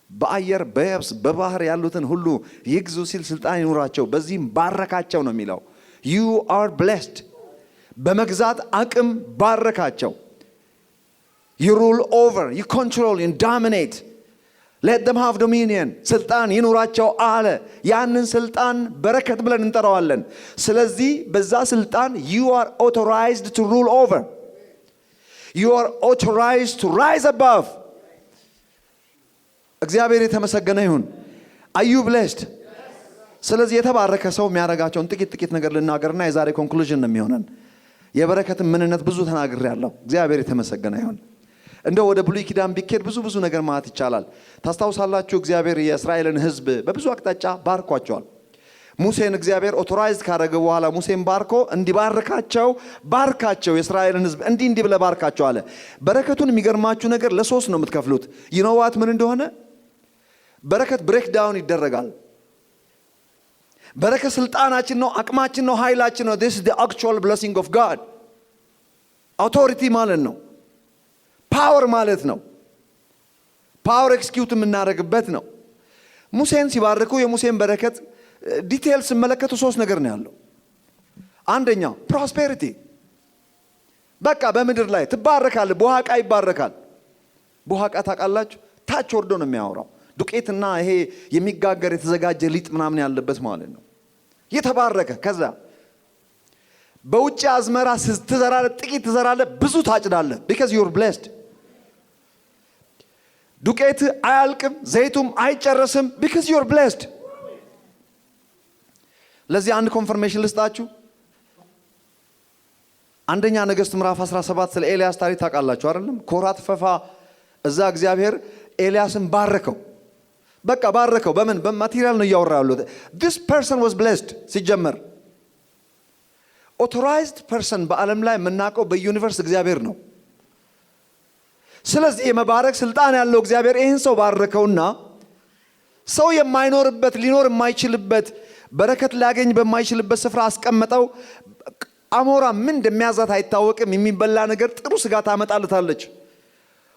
በአየር በየብስ በባህር ያሉትን ሁሉ ይግዙ ሲል ስልጣን ይኑራቸው፣ በዚህም ባረካቸው ነው የሚለው። you are blessed። በመግዛት አቅም ባረካቸው። you rule over, you control, you dominate. let them have dominion። ስልጣን ይኑራቸው አለ። ያንን ስልጣን በረከት ብለን እንጠራዋለን። ስለዚህ በዛ ስልጣን you are authorized to rule over። you are authorized to rise above። እግዚአብሔር የተመሰገነ ይሁን። are you blessed? ስለዚህ የተባረከ ሰው የሚያደርጋቸውን ጥቂት ነገር ልናገርና የዛሬ ኮንክሉዥን ነው የሚሆነን። የበረከትን ምንነት ብዙ ተናግሬያለሁ። እግዚአብሔር የተመሰገነ ይሁን። እንደው ወደ ብሉይ ኪዳን ቢኬድ ብዙ ነገር ማለት ይቻላል። ታስታውሳላችሁ እግዚአብሔር የእስራኤልን ሕዝብ በብዙ አቅጣጫ ባርኳቸዋል። ሙሴን እግዚአብሔር ኦቶራይዝ ካደረገ በኋላ ሙሴን ባርኮ እንዲባርካቸው ባርካቸው የእስራኤልን ሕዝብ እንዲህ ብለህ ባርካቸው አለ። በረከቱን የሚገርማችሁ ነገር ለሶስት ነው የምትከፍሉት። ይኖዋት ምን እንደሆነ በረከት ብሬክ ዳውን ይደረጋል። በረከት ስልጣናችን ነው፣ አቅማችን ነው፣ ኃይላችን ነው። this is the actual blessing of God። አውቶሪቲ ማለት ነው፣ ፓወር ማለት ነው። ፓወር ኤክስኪዩት የምናደርግበት ነው። ሙሴን ሲባርኩ የሙሴን በረከት ዲቴል ስመለከቱ ሶስት ነገር ነው ያለው። አንደኛው ፕሮስፔሪቲ፣ በቃ በምድር ላይ ትባረካለህ። ቡሃቃ ይባረካል። ቡሃቃ ታውቃላችሁ? ታች ወርዶ ነው የሚያወራው። ዱቄትና ይሄ የሚጋገር የተዘጋጀ ሊጥ ምናምን ያለበት ማለት ነው። የተባረከ ከዛ በውጭ አዝመራ ትዘራለህ፣ ጥቂት ትዘራለህ፣ ብዙ ታጭዳለህ። because you are blessed። ዱቄት አያልቅም፣ ዘይቱም አይጨረስም because you are blessed። ለዚህ አንድ ኮንፈርሜሽን ልስጣችሁ። አንደኛ ነገሥት ምዕራፍ 17 ስለ ኤልያስ ታሪክ ታውቃላችሁ አይደለም? ኮራት ፈፋ እዛ እግዚአብሔር ኤልያስን ባረከው። በቃ ባረከው። በምን በማቴሪያል ነው እያወራ ያለው። this person was blessed። ሲጀመር authorized person በዓለም ላይ የምናውቀው በዩኒቨርስ እግዚአብሔር ነው። ስለዚህ የመባረክ ስልጣን ያለው እግዚአብሔር ይህን ሰው ባረከውና ሰው የማይኖርበት ሊኖር የማይችልበት በረከት ሊያገኝ በማይችልበት ስፍራ አስቀመጠው። አሞራ ምን እንደሚያዛት አይታወቅም። የሚበላ ነገር ጥሩ ስጋ ታመጣለታለች።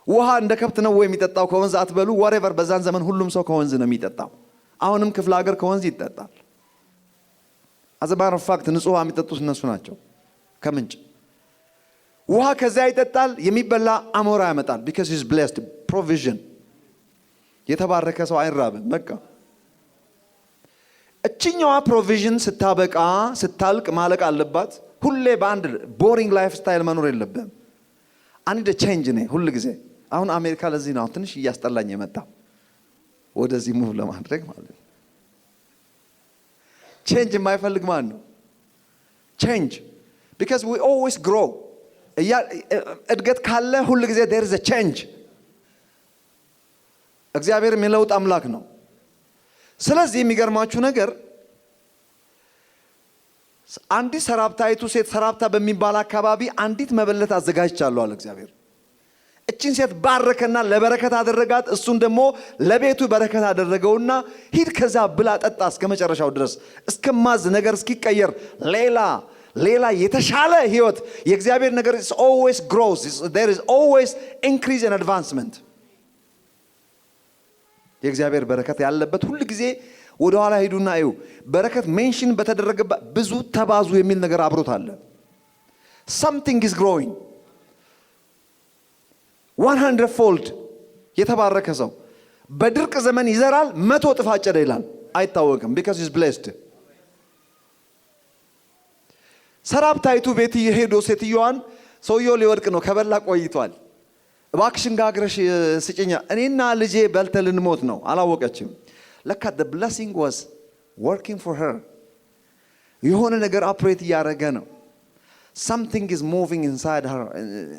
ውሃ እንደ ከብት ነው ወይ የሚጠጣው? ከወንዝ አትበሉ whatever። በዛን ዘመን ሁሉም ሰው ከወንዝ ነው የሚጠጣው። አሁንም ክፍለ ሀገር ከወንዝ ይጠጣል። as a matter of fact ንጹህ ውሃ የሚጠጡት እነሱ ናቸው ከምንጭ። ውሃ ከዛ ይጠጣል። የሚበላ አሞራ ያመጣል። because he's blessed provision። የተባረከ ሰው አይራብም። በቃ እቺኛዋ ፕሮቪዥን ስታበቃ ስታልቅ ማለቅ አለባት። ሁሌ በአንድ ቦሪንግ ላይፍ ስታይል መኖር የለብህም። አንድ ቼንጅ ነው ሁሉ ጊዜ። አሁን አሜሪካ ለዚህ ነው ትንሽ እያስጠላኝ የመጣው ወደዚህ ሙቭ ለማድረግ ማለት ነው። ቼንጅ የማይፈልግ ማን ነው? ቼንጅ because we always grow። እድገት ካለ ሁሉ ጊዜ there is a change። እግዚአብሔር የሚለውጥ አምላክ ነው። ስለዚህ የሚገርማችሁ ነገር አንዲት ሰራፕታይቱ ሴት ሰራፕታ በሚባል አካባቢ አንዲት መበለት አዘጋጅቻለሁ አለ እግዚአብሔር። እቺን ሴት ባረከና ለበረከት አደረጋት። እሱን ደግሞ ለቤቱ በረከት አደረገውና ሂድ ከዛ ብላ ጠጣ እስከ መጨረሻው ድረስ እስከማዝ ነገር እስኪቀየር ሌላ የተሻለ ህይወት። የእግዚአብሔር ነገር is always grows. There is always increase and advancement። የእግዚአብሔር በረከት ያለበት ሁሉ ጊዜ ወደ ኋላ ሄዱና እዩ። በረከት ሜንሽን በተደረገበት ብዙ ተባዙ የሚል ነገር አብሮት አለ። something is growing 100-fold። የተባረከ ሰው በድርቅ ዘመን ይዘራል 100 እጥፍ አጨደ ይላል። አይታወቅም because he's blessed። ሰራፕታይቱ ቤት የሄዶ ሴትዮዋን ሰውየው ሊወድቅ ነው ከበላ ቆይቷል። እባክሽን ጋግረሽ ስጭኛ እኔና ልጄ በልተን ልንሞት ነው። አላወቀችም። ለካ the blessing was working for her። የሆነ ነገር ኦፕሬት እያደረገ ነው። something is moving inside her,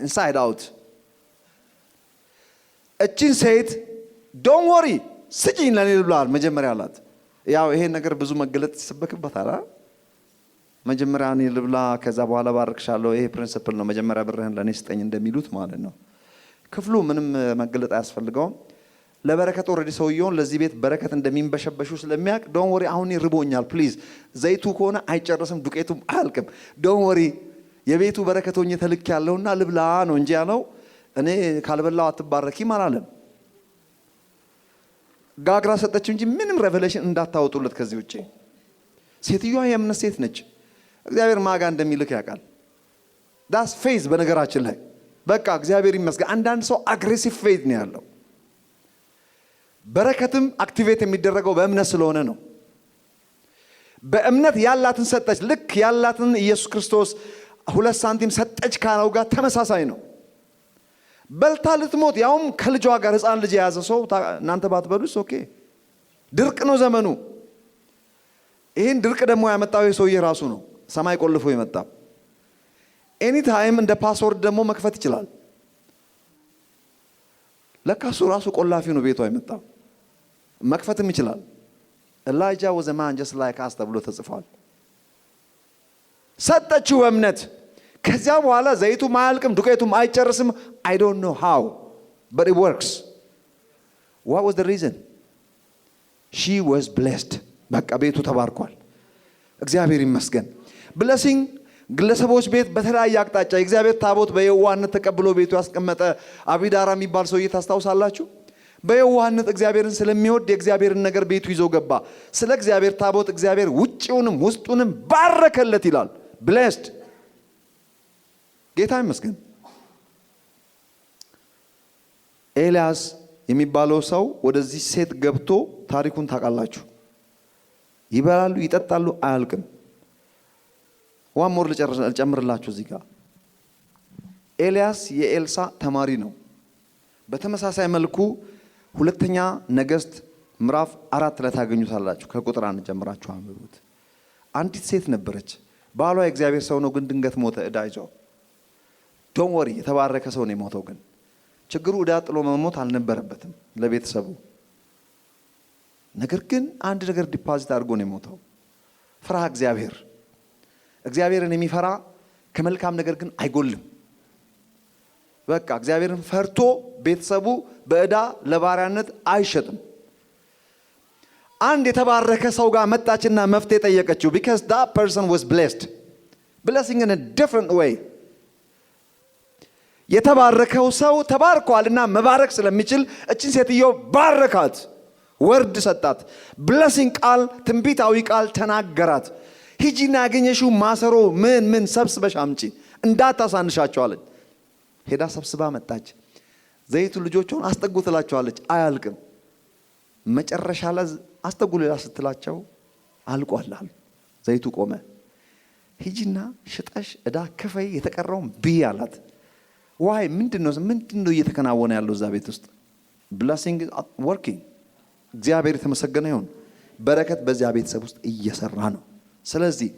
inside out። እቺን ሴት don't worry ስጭኝ ለኔ ብሏል መጀመሪያ አላት። ያው ይሄ ነገር ብዙ መገለጥ ይሰበክበታል። መጀመሪያ እኔ ልብላ ከዛ በኋላ ባርክሻለሁ። ይሄ ፕሪንሲፕል ነው። መጀመሪያ ብርህን ለኔ ስጠኝ እንደሚሉት ማለት ነው። ክፍሉ ምንም መገለጥ አያስፈልገውም። ለበረከት ኦሬዲ ሰውየውን ለዚህ ቤት በረከት እንደሚንበሸበሹ ስለሚያውቅ ዶንት ወሪ አሁን ይርቦኛል ፕሊዝ። ዘይቱ ከሆነ አይጨርስም ዱቄቱም አያልቅም። ዶንት ወሪ የቤቱ በረከቶኝ ተልክ ያለውና ልብላ ነው እንጂ ያለው እኔ ካልበላው አትባረኪም አላለም። ጋግራ ሰጠችው እንጂ ምንም ሬቨሌሽን እንዳታወጡለት ከዚህ ውጪ። ሴትዮዋ የእምነት ሴት ነች። እግዚአብሔር ማጋ እንደሚልክ ያውቃል። ዳስ ፌዝ በነገራችን ላይ በቃ እግዚአብሔር ይመስገን። አንዳንድ ሰው አግሬሲቭ ፌዝ ነው ያለው። በረከትም አክቲቬት የሚደረገው በእምነት ስለሆነ ነው። በእምነት ያላትን ሰጠች። ልክ ያላትን ኢየሱስ ክርስቶስ 2 ሳንቲም ሰጠች ካለው ጋር ተመሳሳይ ነው። በልታ ልትሞት ያውም ከልጇ ጋር ህፃን ልጅ የያዘ ሰው እናንተ ባትበሉስ ኦኬ። ድርቅ ነው ዘመኑ። ይህን ድርቅ ደግሞ ያመጣው የሰውዬ ራሱ ነው። ሰማይ ቆልፎ የመጣው ኤኒ ታይም እንደ ፓስወርድ ደግሞ መክፈት ይችላል። ለካሱ ራሱ ቆላፊ ነው። ቤቷ የመጣው መክፈትም ይችላል። Elijah was a man just like us ተብሎ ተጽፏል። ሰጠችው እምነት። ከዚያ በኋላ ዘይቱም አያልቅም ዱቄቱም አይጨርስም። I don't know how but it works። What was the reason? She was blessed። በቃ ቤቱ ተባርኳል። እግዚአብሔር ይመስገን። ብለሲንግ ግለሰቦች ቤት በተለያየ አቅጣጫ የእግዚአብሔር ታቦት በየዋህነት ተቀብሎ ቤቱ ያስቀመጠ አቢዳራ የሚባል ሰውዬ ታስታውሳላችሁ? በየዋህነት እግዚአብሔርን ስለሚወድ የእግዚአብሔርን ነገር ቤቱ ይዞ ገባ። ስለ እግዚአብሔር ታቦት እግዚአብሔር ውጪውንም ውስጡንም ባረከለት ይላል። ብሌስድ ጌታ ይመስገን። ኤልያስ የሚባለው ሰው ወደዚህ ሴት ገብቶ ታሪኩን ታውቃላችሁ። ይበላሉ ይጠጣሉ አያልቅም። ዋን ሞር ልጨምርላችሁ እዚህ ጋር ኤልያስ የኤልሳ ተማሪ ነው። በተመሳሳይ መልኩ ሁለተኛ ነገሥት ምዕራፍ 4 ላይ ታገኙታላችሁ። ከቁጥር 1 ጀምራችሁ አንብቡት። አንዲት ሴት ነበረች። ባሏ የእግዚአብሔር ሰው ነው፣ ግን ድንገት ሞተ ዕዳ ይዞ። ዶንት ወሪ፣ የተባረከ ሰው ነው የሞተው። ግን ችግሩ ዕዳ ጥሎ መሞት አልነበረበትም ለቤተሰቡ። ነገር ግን አንድ ነገር ዲፖዚት አድርጎ ነው የሞተው። ፍርሃ እግዚአብሔር። እግዚአብሔርን የሚፈራ ከመልካም ነገር ግን አይጎልም። በቃ እግዚአብሔርን ፈርቶ ቤተሰቡ በዕዳ ለባሪያነት አይሸጥም። አንድ የተባረከ ሰው ጋር መጣችና መፍትሄ ጠየቀችው። because that person was blessed, blessing in a different way። የተባረከው ሰው ተባርኳልና መባረክ ስለሚችል እችን ሴትዮ ባረካት፣ ወርድ ሰጣት፣ blessing ቃል፣ ትንቢታዊ ቃል ተናገራት። ሂጂና ያገኘሽው ማሰሮ ምን ሰብስበሽ አምጪ፣ እንዳታሳንሻቸው አለች። ሄዳ ሰብስባ መጣች። ዘይቱ ልጆቿን አስጠጉ ትላቸዋለች፣ አያልቅም። መጨረሻ ላይ አስጠጉ ሌላ ስትላቸው አልቋል አሉ። ዘይቱ ቆመ። ሂጂና ሽጠሽ ዕዳ ክፈይ፣ የተቀረውን ብይ አላት። ዋይ ምንድነው እየተከናወነ ያለው እዛ ቤት ውስጥ? ብለሲንግ ወርኪንግ። እግዚአብሔር የተመሰገነ ይሁን። በረከት በዚያ ቤተሰብ ውስጥ እየሰራ ነው። ስለዚህ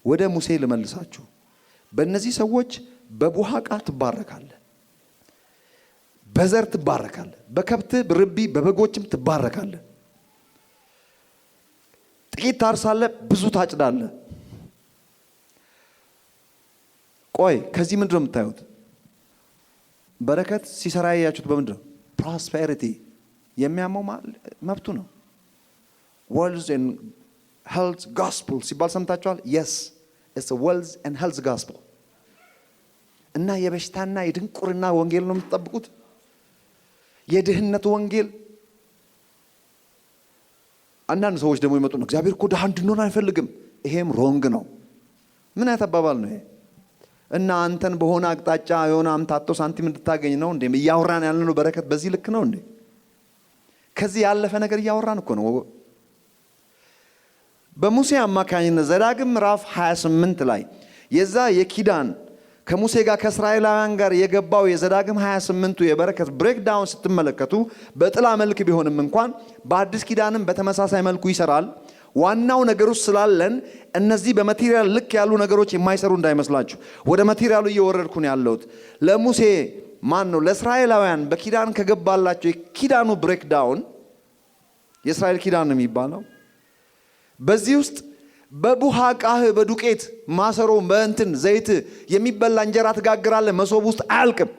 ወደ ሙሴ ልመልሳችሁ። በእነዚህ ሰዎች በቡሃቃ ትባረካለህ፣ በዘር ትባረካለህ፣ በከብት ርቢ በበጎችም ትባረካለህ። ጥቂት ታርሳለህ፣ ብዙ ታጭዳለህ። ቆይ ከዚህ ምንድን ነው የምታዩት? በረከት ሲሰራ ያያችሁት በምንድን ነው? ፕሮስፔሪቲ። የሚያመው መብቱ ነው። wealth and health gospel ሲባል ሰምታችኋል? yes, it's a wealth and health gospel። እና የበሽታና የድንቁርና ወንጌል ነው የምትጠብቁት? የድህነት ወንጌል። አንዳንድ ሰዎች ደግሞ ይመጡ ነው እግዚአብሔር እኮ ድሃ እንድንሆን አይፈልግም። ይሄም ሮንግ ነው። ምን ያተባባል ነው ይሄ? እና አንተን በሆነ አቅጣጫ የሆነ አምታቶ ሳንቲም እንድታገኝ ነው እንዴ እያወራን ያለነው? በረከት በዚህ ልክ ነው እንዴ? ከዚህ ያለፈ ነገር እያወራን እኮ ነው። በሙሴ አማካኝነት ዘዳግም ምዕራፍ 28 ላይ የዛ የኪዳን ከሙሴ ጋር ከእስራኤላውያን ጋር የገባው የዘዳግም 28ቱ የበረከት ብሬክዳውን ስትመለከቱ በጥላ መልክ ቢሆንም እንኳን በአዲስ ኪዳንም በተመሳሳይ መልኩ ይሰራል። ዋናው ነገር ውስጥ ስላለን እነዚህ በማቴሪያል ልክ ያሉ ነገሮች የማይሰሩ እንዳይመስላችሁ። ወደ ማቴሪያሉ እየወረድኩ ነው ያለሁት። ለሙሴ ለእስራኤላውያን በኪዳን ከገባላቸው የኪዳኑ ብሬክዳውን የእስራኤል ኪዳን ነው የሚባለው። በዚህ ውስጥ በቡሃቃህ በዱቄት ማሰሮ በእንትን ዘይት የሚበላ እንጀራ ትጋግራለህ። መሶብ ውስጥ አያልቅም፣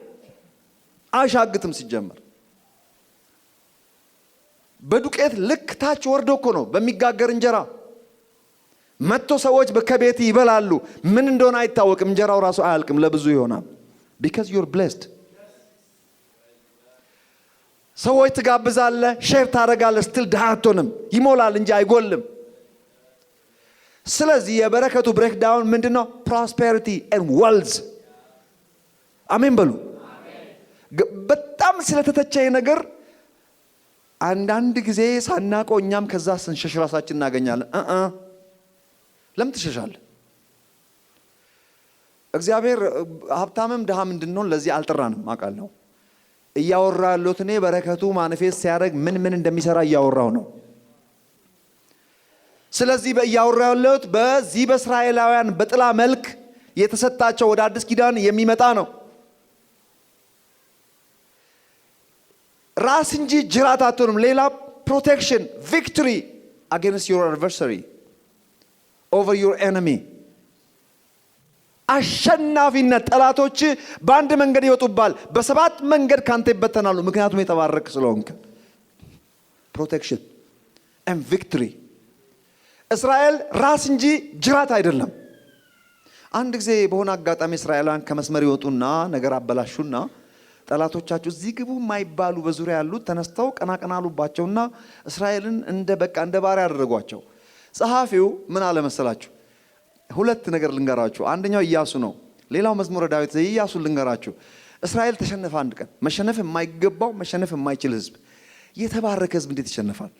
አሻግትም። ሲጀመር በዱቄት ልክ ታች ወርዶ እኮ ነው በሚጋገር እንጀራ መጥቶ ሰዎች ከቤት ይበላሉ። ምን እንደሆነ አይታወቅም። እንጀራው ራሱ አያልቅም፣ ለብዙ ይሆናል። because you're blessed። ሰዎች ትጋብዛለህ፣ ሼር ታደርጋለህ፣ ስትል ድሃ አትሆንም። ይሞላል እንጂ አይጎልም። ስለዚህ የበረከቱ ብሬክዳውን ምንድነው? ፕሮስፔሪቲ ኤንድ ዌልዝ። አሜን በሉ። በጣም ስለተተቸኝ ነገር አንዳንድ ጊዜ ሳናቀው እኛም ከዛ ስንሸሽ ራሳችን እናገኛለን። ለምን ትሸሻለህ? እግዚአብሔር ሀብታምም ድሃም እንድንሆን ለዚህ አልጠራንም። አውቃለሁ። እያወራ ያለሁት እኔ በረከቱ ማኒፌስት ሲያደርግ ምን እንደሚሰራ እያወራው ነው። ስለዚህ እያወራው ያለሁት በዚህ በእስራኤላውያን በጥላ መልክ የተሰጣቸው ወደ አዲስ ኪዳን የሚመጣ ነው። ራስ እንጂ ጅራት አትሆንም። ሌላ ፕሮቴክሽን፣ ቪክቶሪ against your adversary, over your enemy። አሸናፊነት። ጠላቶች በአንድ መንገድ ይወጡባል፣ በሰባት መንገድ ካንተ ይበተናሉ። ምክንያቱም የተባረክ ስለሆንክ። ፕሮቴክሽን and victory። እስራኤል ራስ እንጂ ጅራት አይደለም። አንድ ጊዜ በሆነ አጋጣሚ እስራኤላውያን ከመስመር ይወጡና ነገር አበላሹና ጠላቶቻቸው እዚህ ግቡ የማይባሉ በዙሪያ ያሉት ተነስተው ቀናቀናሉባቸውና እስራኤልን እንደ ባሪያ ያደረጓቸው። ጸሐፊው ምን አለ መሰላችሁ? ሁለት ነገር ልንገራችሁ። አንደኛው ኢያሱ ነው፣ ሌላው መዝሙረ ዳዊት። ኢያሱ ልንገራችሁ። እስራኤል ተሸነፈ አንድ ቀን። መሸነፍ የማይገባው መሸነፍ የማይችል ህዝብ፣ የተባረከ ህዝብ እንዴት ይሸነፋል?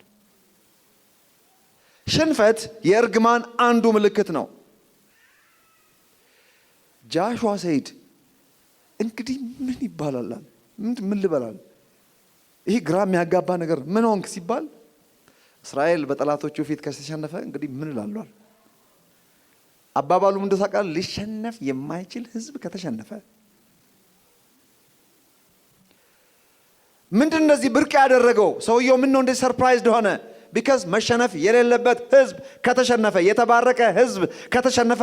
ሽንፈት የእርግማን አንዱ ምልክት ነው። ጃሽዋ ሰይድ እንግዲህ ምን ይባላል? ምን ልበላል? ይሄ ግራ የሚያጋባ ነገር። ምን ሆንክ ሲባል እስራኤል በጠላቶቹ ፊት ከተሸነፈ እንግዲህ ምን እላለሁ? አባባሉ ምንድነው ታውቃለህ? ሊሸነፍ የማይችል ህዝብ ከተሸነፈ ምንድን እንደዚህ ብርቅ ያደረገው ሰውየው ምን ነው እንደ ሰርፕራይዝድ ሆነ? ቢካዝ መሸነፍ የሌለበት ህዝብ ከተሸነፈ፣ የተባረከ ህዝብ ከተሸነፈ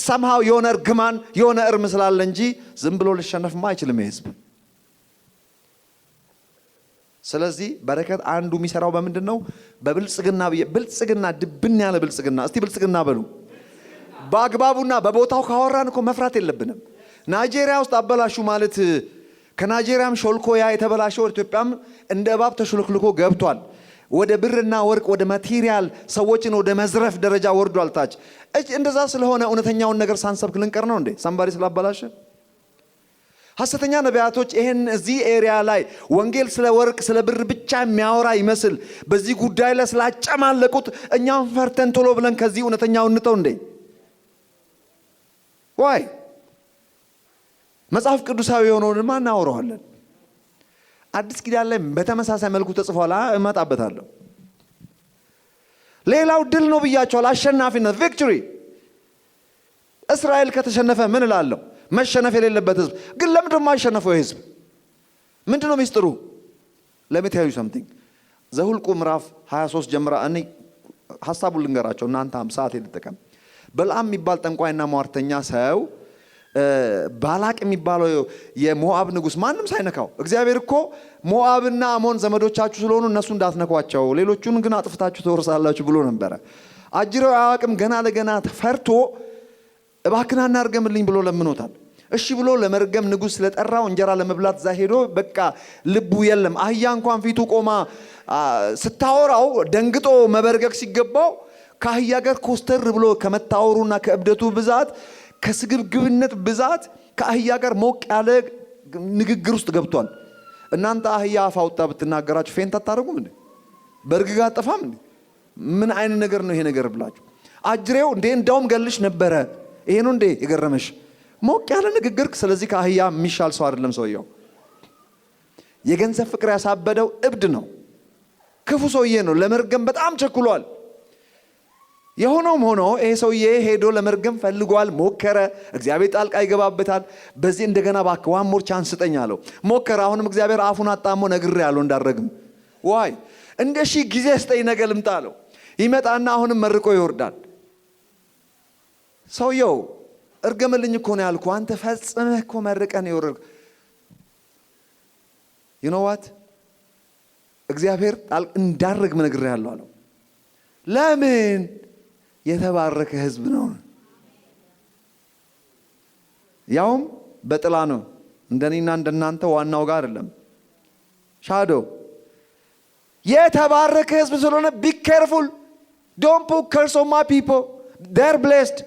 somehow የሆነ እርግማን የሆነ እርም ስላለ እንጂ ዝም ብሎ ሊሸነፍማ አይችልም ህዝብ። ስለዚህ በረከት አንዱ የሚሰራው በምንድነው? በብልጽግና። ብልጽግና ድብን ያለ ብልጽግና። እስቲ ብልጽግና በሉ። በአግባቡና በቦታው ካወራን እኮ መፍራት የለብንም። ናይጄሪያ ውስጥ አበላሹ ማለት ከናይጄሪያም ሾልኮ ያ የተበላሸው ኢትዮጵያም እንደ እባብ ተሽልክልኮ ገብቷል። ወደ ብርና ወርቅ ወደ ማቴሪያል ሰዎችን ወደ መዝረፍ ደረጃ ወርዷል ታች። እንደዛ ስለሆነ እውነተኛውን ነገር ሳንሰብክ ልንቀር ነው እንዴ? ሳምባሪ ስላበላሸ ሐሰተኛ ነቢያቶች ይሄን እዚህ ኤሪያ ላይ ወንጌል ስለ ወርቅ ስለ ብር ብቻ የሚያወራ ይመስል በዚህ ጉዳይ ላይ ስላጨማለቁት እኛም ፈርተን ቶሎ ብለን ከዚህ እውነተኛውን እንተው እንዴ? ዋይ መጽሐፍ ቅዱሳዊ የሆነውንማ እናወራዋለን። አዲስ ኪዳን ላይ በተመሳሳይ መልኩ ተጽፏል። እመጣበታለሁ። ሌላው ድል ነው ብያቸዋል። አሸናፊነት ቪክቶሪ። እስራኤል ከተሸነፈ ምን እላለሁ? መሸነፍ የሌለበት ህዝብ ግን ለምን ደሞ ማይሸነፈው ህዝብ ምንድነው ሚስጥሩ? let me tell you something። ዘሁልቁ ምዕራፍ 23 ጀምራ እኔ ሐሳቡን ልንገራቸው እናንተ 50 ሰዓት ይተጠቀም። በልዓም የሚባል ጠንቋይና ሟርተኛ ሰው ባላቅ የሚባለው የሞዓብ ንጉስ ማንም ሳይነካው እግዚአብሔር እኮ ሞዓብና አሞን ዘመዶቻችሁ ስለሆኑ እነሱ እንዳትነኳቸው ሌሎቹን ግን አጥፍታችሁ ተወርሳላችሁ ብሎ ነበር። አጅረው አያውቅም። ገና ለገና ተፈርቶ እባክና እናርገምልኝ ብሎ ለምኖታል። እሺ ብሎ ለመርገም ንጉስ ስለጠራው እንጀራ ለመብላት ዛሄዶ በቃ ልቡ የለም። አህያ እንኳን ፊቱ ቆማ ስታወራው ደንግጦ መበርገግ ሲገባው ከአህያ ጋር ኮስተር ብሎ ከመታወሩና ከእብደቱ ብዛት ከስግብግብነት ብዛት ከአህያ ጋር ሞቅ ያለ ንግግር ውስጥ ገብቷል። እናንተ አህያ አፋውጣ ብትናገራችሁ ፌንት አታረጉም እንዴ? በርግጋ አጠፋም እንዴ? ምን አይነት ነገር ነው ይሄ ነገር ብላችሁ አጅሬው እንዴ እንዳውም ገልሽ ነበረ። ይሄ ነው እንዴ የገረመሽ? ሞቅ ያለ ንግግር። ስለዚህ ከአህያ የሚሻል ሰው አይደለም ሰውየው። የገንዘብ ፍቅር ያሳበደው እብድ ነው። ክፉ ሰውዬ ነው። ለመርገም በጣም ቸኩሏል። የሆነውም ሆኖ ይሄ ሰውዬ ሄዶ ለመርገም ፈልጓል፣ ሞከረ። እግዚአብሔር ጣልቃ ይገባበታል። በዚህ እንደገና እባክህ ዋን ሞር ቻንስ ስጠኝ አለው። ሞከረ። አሁንም እግዚአብሔር አፉን አጣሞ ነግሬሃለሁ እንዳረግም። ዋይ እንደሺ ጊዜ ስጠኝ ነገ ልምጣ አለው። ይመጣና አሁንም መርቆ ይወርዳል። ሰውየው እርገምልኝ እኮ ነው ያልኩህ፣ አንተ ፈጽመህ እኮ መርቀን ይወርድ። you know what እግዚአብሔር ጣልቃ እንዳረግም ነግሬሃለሁ አለው። ለምን? የተባረከ ህዝብ ነው። ያውም በጥላ ነው። እንደኔና እንደናንተ ዋናው ጋር አይደለም። ሻዶ የተባረከ ህዝብ ስለሆነ be careful, don't put curse on my people, they're blessed።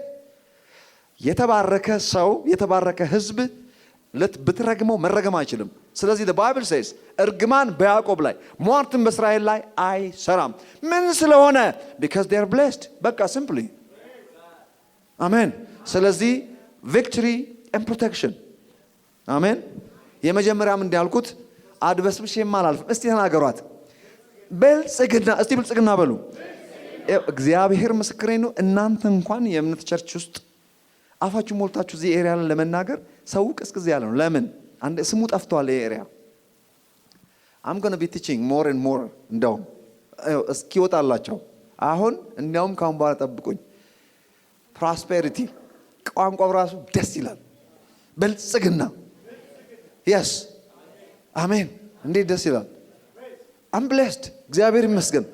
የተባረከ ሰው የተባረከ ህዝብ ብትረግመው መረገም አይችልም። ስለዚህ the Bible says እርግማን በያዕቆብ ላይ ሟርትም በእስራኤል ላይ አይሰራም። ምን ስለሆነ? because they are blessed። በቃ simply አሜን። ስለዚህ victory and protection አሜን። የመጀመሪያም እንዳልኩት አድበስብሼም አላልፍም። እስቲ ተናገሯት ብልጽግና። እስቲ ብልጽግና በሉ። እግዚአብሔር ምስክሬ ነው። እናንተ እንኳን የእምነት ቸርች ውስጥ አፋችሁ ሞልታችሁ እዚህ ኤሪያ ላይ ለመናገር ሰው ቅስቅዝ ያለ ነው። ለምን? አንድ ስሙ ጠፍቷል ኤሪያ። I'm going to be teaching more and more። እንደውም እስኪወጣላቸው አሁን እንደውም ካሁን በኋላ ጠብቁኝ። ፕሮስፔሪቲ ቋንቋው ራሱ ደስ ይላል። ብልጽግና yes አሜን። እንዴት ደስ ይላል። I'm blessed። እግዚአብሔር ይመስገን።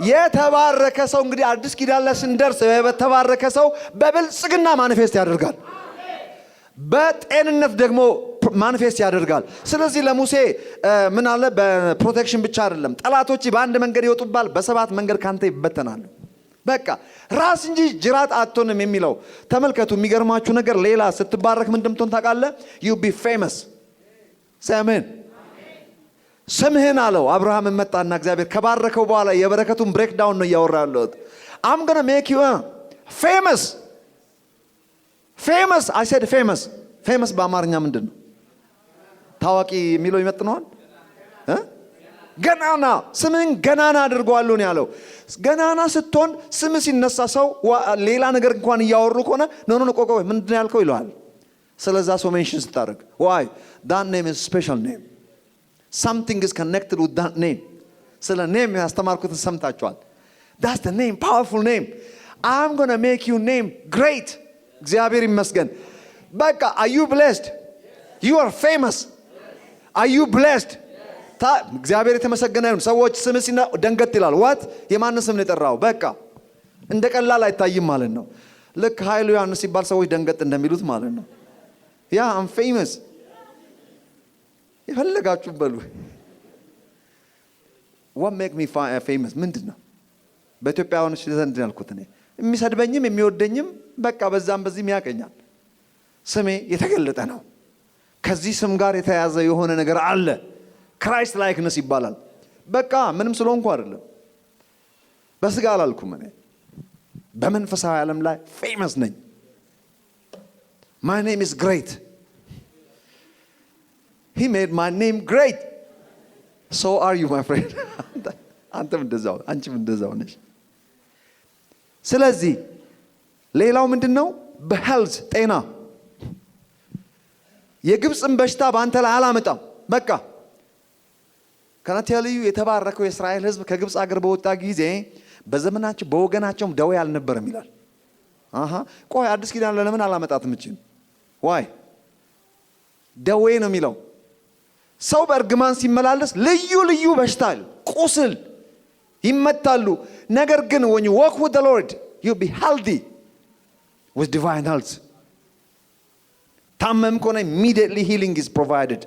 የተባረከ ሰው እንግዲህ አዲስ ኪዳን ላይ ስንደርስ የተባረከ ሰው በብልጽግና ማኒፌስት ያደርጋል። በጤንነት ደግሞ ማኒፌስት ያደርጋል። ስለዚህ ለሙሴ ምን አለ? በፕሮቴክሽን ብቻ አይደለም። ጠላቶች በአንድ መንገድ ይወጡባል፣ በሰባት መንገድ ካንተ ይበተናሉ። በቃ ራስ እንጂ ጅራት አትሆንም የሚለው ተመልከቱ። የሚገርማችሁ ነገር ሌላ ስትባረክ ምን እንደምትሆን ታውቃለህ? you be famous። አሜን። ስምህን አለው። አብርሃም መጣና እግዚአብሔር ከባረከው በኋላ የበረከቱን ብሬክዳውን ነው ያወራለው። I'm going to make you famous። famous I said famous። famous በአማርኛ ምንድነው? ታዋቂ የሚለው ይመጥነዋል? ገናና ስምን ገናና አድርገዋለሁ ነው ያለው። ገናና ስትሆን ስም ሲነሳ ሰው ሌላ ነገር እንኳን እያወሩ ከሆነ ኖ ቆይ ምንድን ያልከው ይለዋል። ስለዛ ሰው ሜንሽን ስታደርግ why that name is special name, something is connected with that name። ስለ ኔም ያስተማርኩትን ሰምታችኋል። that's the name, powerful name. I'm going to make your name great። እግዚአብሔር ይመስገን። በቃ are you blessed? You are famous. Are you blessed? እግዚአብሔር የተመሰገነ ይሁን። ሰዎች ስም ሲና ደንገት ይላል። what የማን ስም ነው የጠራው? በቃ እንደ ቀላል አይታይም ማለት ነው። ልክ ኃይሉ ዮሐንስ ሲባል ሰዎች ደንገት እንደሚሉት ማለት ነው። ያ I'm famous የፈለጋችሁ በሉ። what make me famous ምንድን ነው? በኢትዮጵያውያኖች ዘንድ ያልኩት እኔ የሚሰድበኝም የሚወደኝም በቃ በዛም በዚህም ያቀኛል። ስሜ የተገለጠ ነው። ከዚህ ስም ጋር የተያዘ የሆነ ነገር አለ። ክራይስት ላይክነስ ይባላል። በቃ ምንም ስለሆንኩ አይደለም። በስጋ አላልኩም። እኔ በመንፈሳዊ ዓለም ላይ ፌመስ ነኝ። my name is great. he made my name great. so are you my friend? አንተም እንደዛው አንቺም እንደዛው ነሽ። ስለዚህ ሌላው ምንድነው? በሄልዝ ጤና። የግብፅን በሽታ በአንተ ላይ አላመጣም። በቃ ከናቲያልዩ የተባረከው የእስራኤል ሕዝብ ከግብፅ አገር በወጣ ጊዜ በዘመናቸው በወገናቸውም ደዌ አልነበረም ይላል። ቆይ አዲስ ኪዳን ለምን አላመጣትም? እቺን ዋይ ደዌ ነው የሚለው። ሰው በእርግማን ሲመላለስ ልዩ ልዩ በሽታ ቁስል ይመታሉ። ነገር ግን when you walk with the Lord you'll be healthy with divine health። ታመም ከሆነ immediately healing is provided።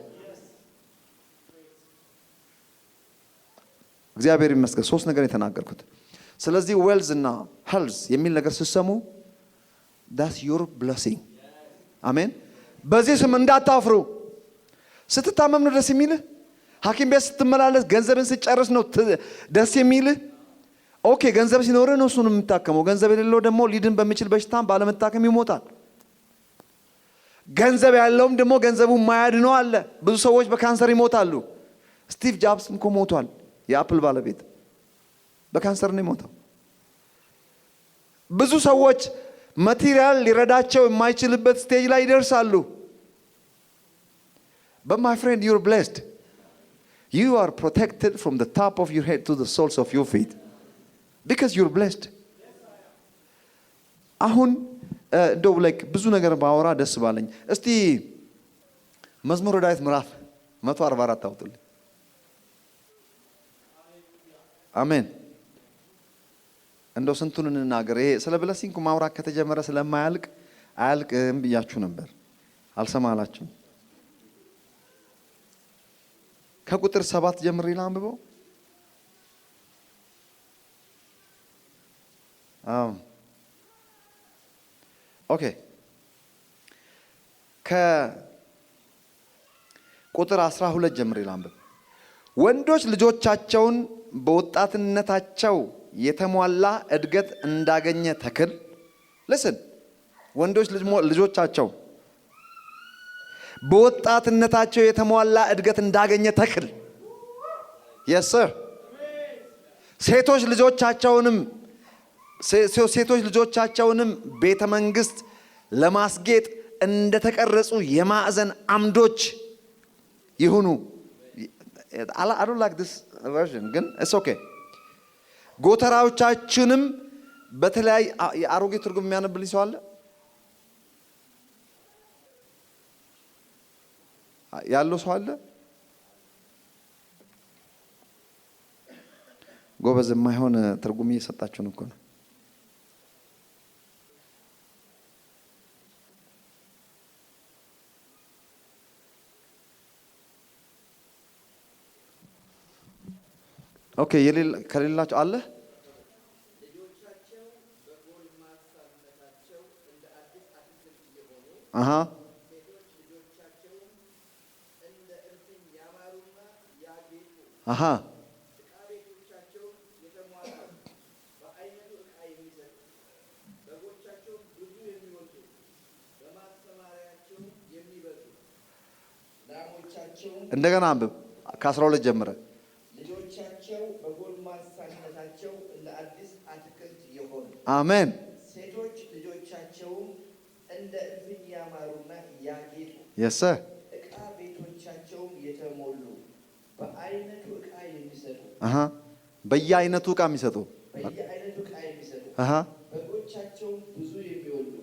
እግዚአብሔር ይመስገን። ሶስት ነገር የተናገርኩት። ስለዚህ ዌልዝ እና ሄልዝ የሚል ነገር ስትሰሙ that's your blessing። አሜን። በዚህ ስም እንዳታፍሩ። ስትታመም ነው ደስ የሚልህ። ሐኪም ቤት ስትመላለስ ገንዘብን ስትጨርስ ነው ደስ የሚልህ። ኦኬ ገንዘብ ሲኖርህ ነው እሱን የምታከመው። ገንዘብ የሌለው ደግሞ ሊድን በሚችል በሽታም ባለመታከም ይሞታል። ገንዘብ ያለውም ደግሞ ገንዘቡ የማያድነው አለ። ብዙ ሰዎች በካንሰር ይሞታሉ። ስቲቭ ጃብስም እኮ ሞቷል። የአፕል ባለቤት በካንሰር ነው የሞተው። ብዙ ሰዎች ማቴሪያል ሊረዳቸው የማይችልበት ስቴጅ ላይ ይደርሳሉ። But my friend, you're blessed. You are protected from the top of your head to the soles of your feet because you're blessed. አሁን እንደው ላይክ ብዙ ነገር ባወራ ደስ ባለኝ። እስቲ መዝሙረ ዳዊት ምዕራፍ 144 አውጡልኝ። አሜን። እንደው ስንቱን እንናገር። ይሄ ስለ ብለሲንግ ማውራት ከተጀመረ ስለማያልቅ አያልቅም ብያችሁ ነበር። አልሰማላችሁም? ከቁጥር 7 ጀምሬ ላንብበው። ኦኬ ከቁጥር 12 ጀምሬ ላንብብ። ወንዶች ልጆቻቸውን በወጣትነታቸው የተሟላ እድገት እንዳገኘ ተክል listen ወንዶች ልጆቻቸው በወጣትነታቸው የተሟላ እድገት እንዳገኘ ተክል yes sir ሴቶች ልጆቻቸውንም ቤተ መንግስት ለማስጌጥ እንደተቀረጹ የማዕዘን አምዶች ይሁኑ። I don't like this version ግን it's okay። ጎተራዎቻችንም በተለያየ የአሮጌ ትርጉም የሚያነብልኝ ሰው አለ ያለው ሰው አለ? ጎበዝ የማይሆን ትርጉም እየሰጣችሁን እኮ ነው። ኦኬ ከሌላችሁ አለ? እንደገና አንብብ ከ12 ጀምረ። አሜን። ሴቶች ልጆቻቸውም እንደ እልፍኝ ያማሩና ያጌጡ የሰ ዕቃ ቤቶቻቸውም የተሞሉ በአይነቱ ዕቃ የሚሰጡ በየአይነቱ ዕቃ የሚሰጡ በጎቻቸውም ብዙ የሚወልዱ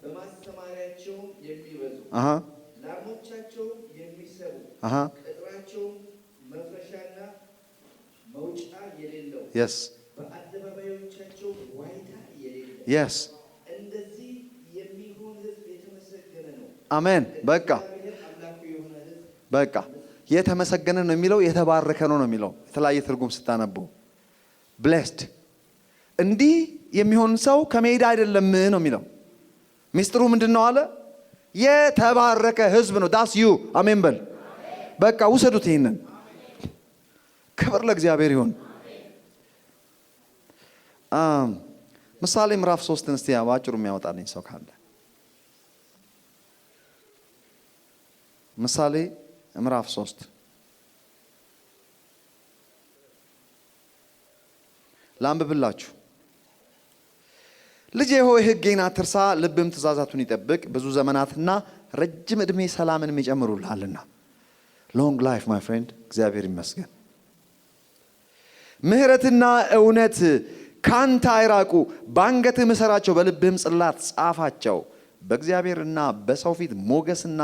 በማሰማሪያቸውም የሚበዙ ላሞቻቸውም የሚሰቡ ቅጥራቸውም መፍረሻና መውጫ የሌለው በአደባባዮቻቸው ዋይታ የሌለው እንደዚህ የሚሆን ሕዝብ የተመሰገነ ነው። አሜን። በቃ የተመሰገነ ነው የሚለው የተባረከ ነው የሚለው የተለያየ ትርጉም ስታነቡ ብሌስድ እንዲህ የሚሆን ሰው ከሜዳ አይደለም ነው የሚለው። ሚስጥሩ ምንድነው አለ? የተባረከ ሕዝብ ነው። ዳስ ዩ አሜን በል። በቃ ውሰዱት ይሄንን። ክብር ለእግዚአብሔር ይሁን። ምሳሌ ምዕራፍ 3 እስቲ ባጭሩ የሚያወጣልኝ ሰው ካለ ምሳሌ ምዕራፍ 3 ላንብብላችሁ። ልጄ ሆይ ሕጌን አትርሳ፣ ልብም ትእዛዛቱን ይጠብቅ። ብዙ ዘመናትና ረጅም ዕድሜ ሰላምን ይጨምሩልሃልና። ሎንግ ላይፍ ማይ ፍሬንድ። እግዚአብሔር ይመስገን። ምሕረትና እውነት ካንተ አይራቁ፣ በአንገትህ ምሰራቸው፣ በልብህም ጽላት ጻፋቸው። በእግዚአብሔርና በሰው ፊት ሞገስና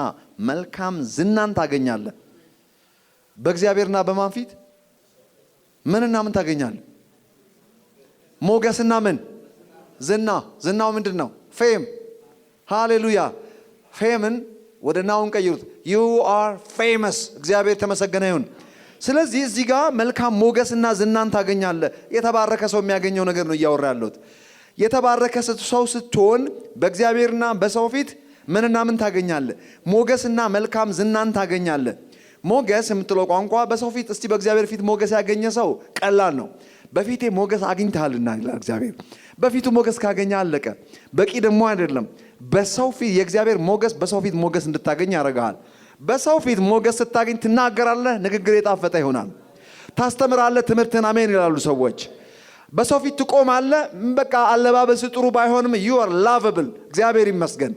መልካም ዝናን ታገኛለህ። በእግዚአብሔርና በማን ፊት ምንና ምን ታገኛለህ? ሞገስና ምን? ዝና። ዝናው ምንድን ነው? ፌም። ሃሌሉያ። ፌምን ወደ ናውን ቀይሩት። ዩ አር ፌመስ። እግዚአብሔር ተመሰገነ ይሁን። ስለዚህ እዚህ ጋር መልካም ሞገስና ዝናን ታገኛለህ። የተባረከ ሰው የሚያገኘው ነገር ነው እያወራ ያለሁት። የተባረከ ሰው ስትሆን በእግዚአብሔርና በሰው ፊት ምንና ምን ታገኛለህ? ሞገስና መልካም ዝናን ታገኛለህ። ሞገስ የምትለው ቋንቋ በሰው ፊት እስቲ በእግዚአብሔር ፊት ሞገስ ያገኘ ሰው ቀላል ነው። በፊቴ ሞገስ አግኝተሃልና ይላል እግዚአብሔር። በፊቱ ሞገስ ካገኘ አለቀ። በቂ ደግሞ አይደለም። በሰው ፊት የእግዚአብሔር ሞገስ በሰው ፊት ሞገስ እንድታገኝ ያደርጋል። በሰው ፊት ሞገስ ስታገኝ ትናገራለህ፣ ንግግር የጣፈጠ ይሆናል። ታስተምራለህ፣ ትምህርትን አሜን ይላሉ ሰዎች። በሰው ፊት ትቆማለህ። በቃ አለባበስ ጥሩ ባይሆንም you are lovable። እግዚአብሔር ይመስገን።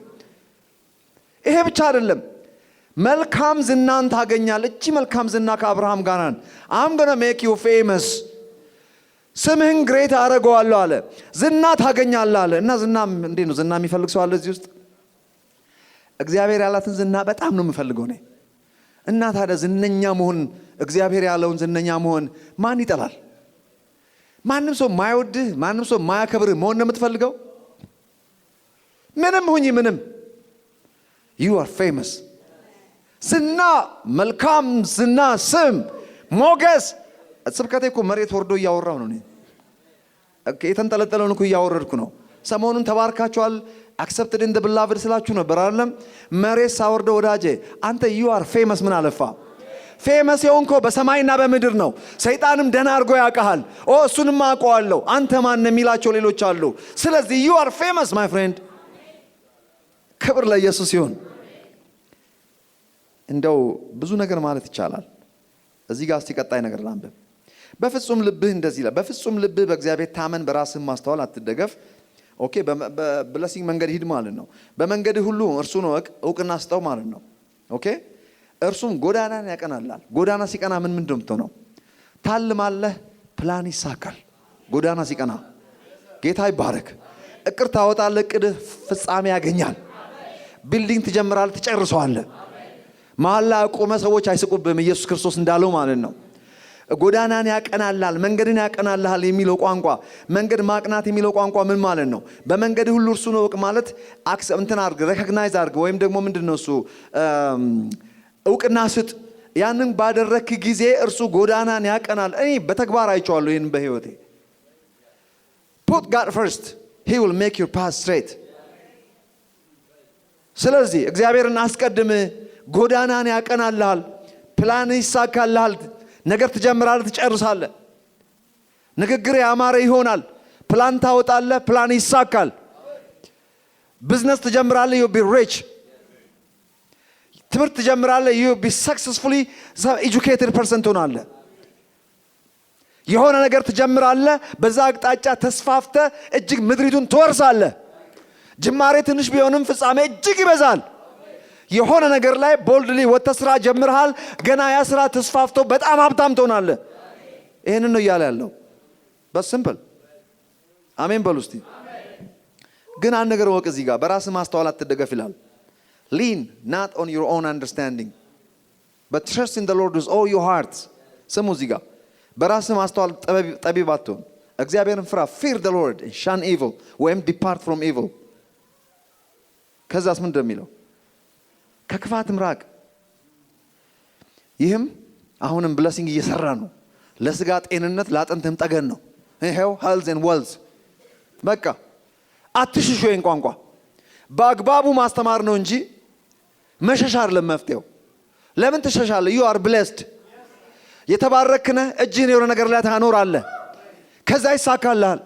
ይሄ ብቻ አይደለም፣ መልካም ዝናን ታገኛለህ። እቺ መልካም ዝና ከአብርሃም ጋር ናት። I'm gonna make you famous። ስምህን ግሬት አደርገዋለሁ አለ። ዝና ታገኛለህ አለ። እና ዝና እንዴት ነው? ዝና የሚፈልግ ሰው አለ እዚህ ውስጥ? እግዚአብሔር ያላትን ዝና በጣም ነው የምፈልገው እኔ። እና ታዲያ ዝነኛ መሆን፣ እግዚአብሔር ያለውን ዝነኛ መሆን ማን ይጠላል? ማንም ሰው ማይወድህ፣ ማንም ሰው ማያከብርህ መሆን ነው የምትፈልገው? ምንም ሁኚ ምንም፣ you are famous። ዝና፣ መልካም ዝና፣ ስም፣ ሞገስ። ስብከቴ እኮ መሬት ወርዶ እያወራው ነው። የተንጠለጠለውን እኮ እያወረድኩ ነው። ሰሞኑን ተባርካችኋል፣ accepted in the beloved ስላችሁ ነበር አይደለም? መሬት ሳወርደው ወዳጄ አንተ you are famous። ምን አለፋ ፌመስ የሆንከው በሰማይና በምድር ነው። ሰይጣንም ደህና አድርጎ ያውቃል። እሱንም አውቀዋለሁ። አንተ ማን የሚላቸው ሌሎች አሉ። ስለዚህ you are famous my friend። ክብር ለኢየሱስ ይሁን። እንደው ብዙ ነገር ማለት ይቻላል። እዚህ ጋር እስቲ ቀጣይ ነገር ላንብብ። በፍጹም ልብህ እንደዚህ ይላል፣ በፍጹም ልብህ በእግዚአብሔር ታመን፣ በራስህ ማስተዋል አትደገፍ። ኦኬ፣ በብለሲንግ መንገድ ሂድ ማለት ነው። በመንገድህ ሁሉ እርሱን እውቅና ስጠው ማለት ነው። ኦኬ፣ እርሱም ጎዳናን ያቀናላል። ጎዳና ሲቀና ምን እንደምትሆነው ታልማለህ፣ ፕላን ይሳካል። ጎዳና ሲቀና ጌታ ይባረክ። እቅድ ታወጣለህ፣ እቅድህ ፍጻሜ ያገኛል። ቢልዲንግ ትጀምራለህ፣ ትጨርሰዋለህ። መሀል ላይ ቆመ ሰዎች አይስቁብህም፣ ኢየሱስ ክርስቶስ እንዳለው ማለት ነው። ጎዳናን ያቀናላል፣ መንገድን ያቀናልሃል የሚለው ቋንቋ፣ መንገድ ማቅናት የሚለው ቋንቋ ምን ማለት ነው? በመንገድ ሁሉ እርሱን እወቅ ማለት እንትን አድርግ፣ ሬኮግናይዝ አድርግ፣ ወይም ደግሞ ምንድነው እሱ እውቅና ስጥ። ያንን ባደረክ ጊዜ እርሱ ጎዳናን ያቀናል። እኔ በተግባር አይቼዋለሁ ይሄን በህይወቴ። put God first, he will make your path straight። ስለዚህ እግዚአብሔርን አስቀድም፣ ጎዳናን ያቀናልሃል፣ ፕላን ይሳካልሃል። ነገር ትጀምራለህ፣ ትጨርሳለህ። ንግግር ያማረ ይሆናል። ፕላን ታወጣለህ፣ ፕላን ይሳካል። ቢዝነስ ትጀምራለህ፣ you'll be rich። ትምህርት ትጀምራለህ፣ you'll be successfully educated person ትሆናለህ። የሆነ ነገር ትጀምራለህ፣ በዛ አቅጣጫ ተስፋፍተህ እጅግ ምድሪቱን ትወርሳለህ። ጅማሬ ትንሽ ቢሆንም ፍጻሜ እጅግ ይበዛል። የሆነ ነገር ላይ ቦልድሊ ወጥተህ ስራ ጀምረሃል፣ ገና ያ ስራ ተስፋፍቶ በጣም ሀብታም ትሆናለህ። ይህንን ነው እያለ ያለው። በሲምፕል አሜን በሉ እስቲ። ግን አንድ ነገር ወቅ እዚህ ጋር በራስህ ማስተዋል አትደገፍ ይላል። lean not on your own understanding but trust in the Lord with all your heart። ስሙ እዚህ ጋር በራስህ ማስተዋል ጠቢብ አትሁን፣ እግዚአብሔርን ፍራ። fear the Lord and shun evil ወይም depart from evil። ከዛስ ምን እንደሚለው ከክፋትም ራቅ። ይህም አሁንም ብለሲንግ እየሰራ ነው። ለስጋ ጤንነት ለአጥንትም ጠገን ነው። ይሄው health and wealth። በቃ አትሽሹ። ይሄን ቋንቋ በአግባቡ ማስተማር ነው እንጂ መሸሽ አይደለም መፍትሄው። ለምን ትሸሻለህ? you are blessed። የተባረክነ እጅህን የሆነ ነገር ላይ ታኖራለህ፣ ከዛ ይሳካልሃል።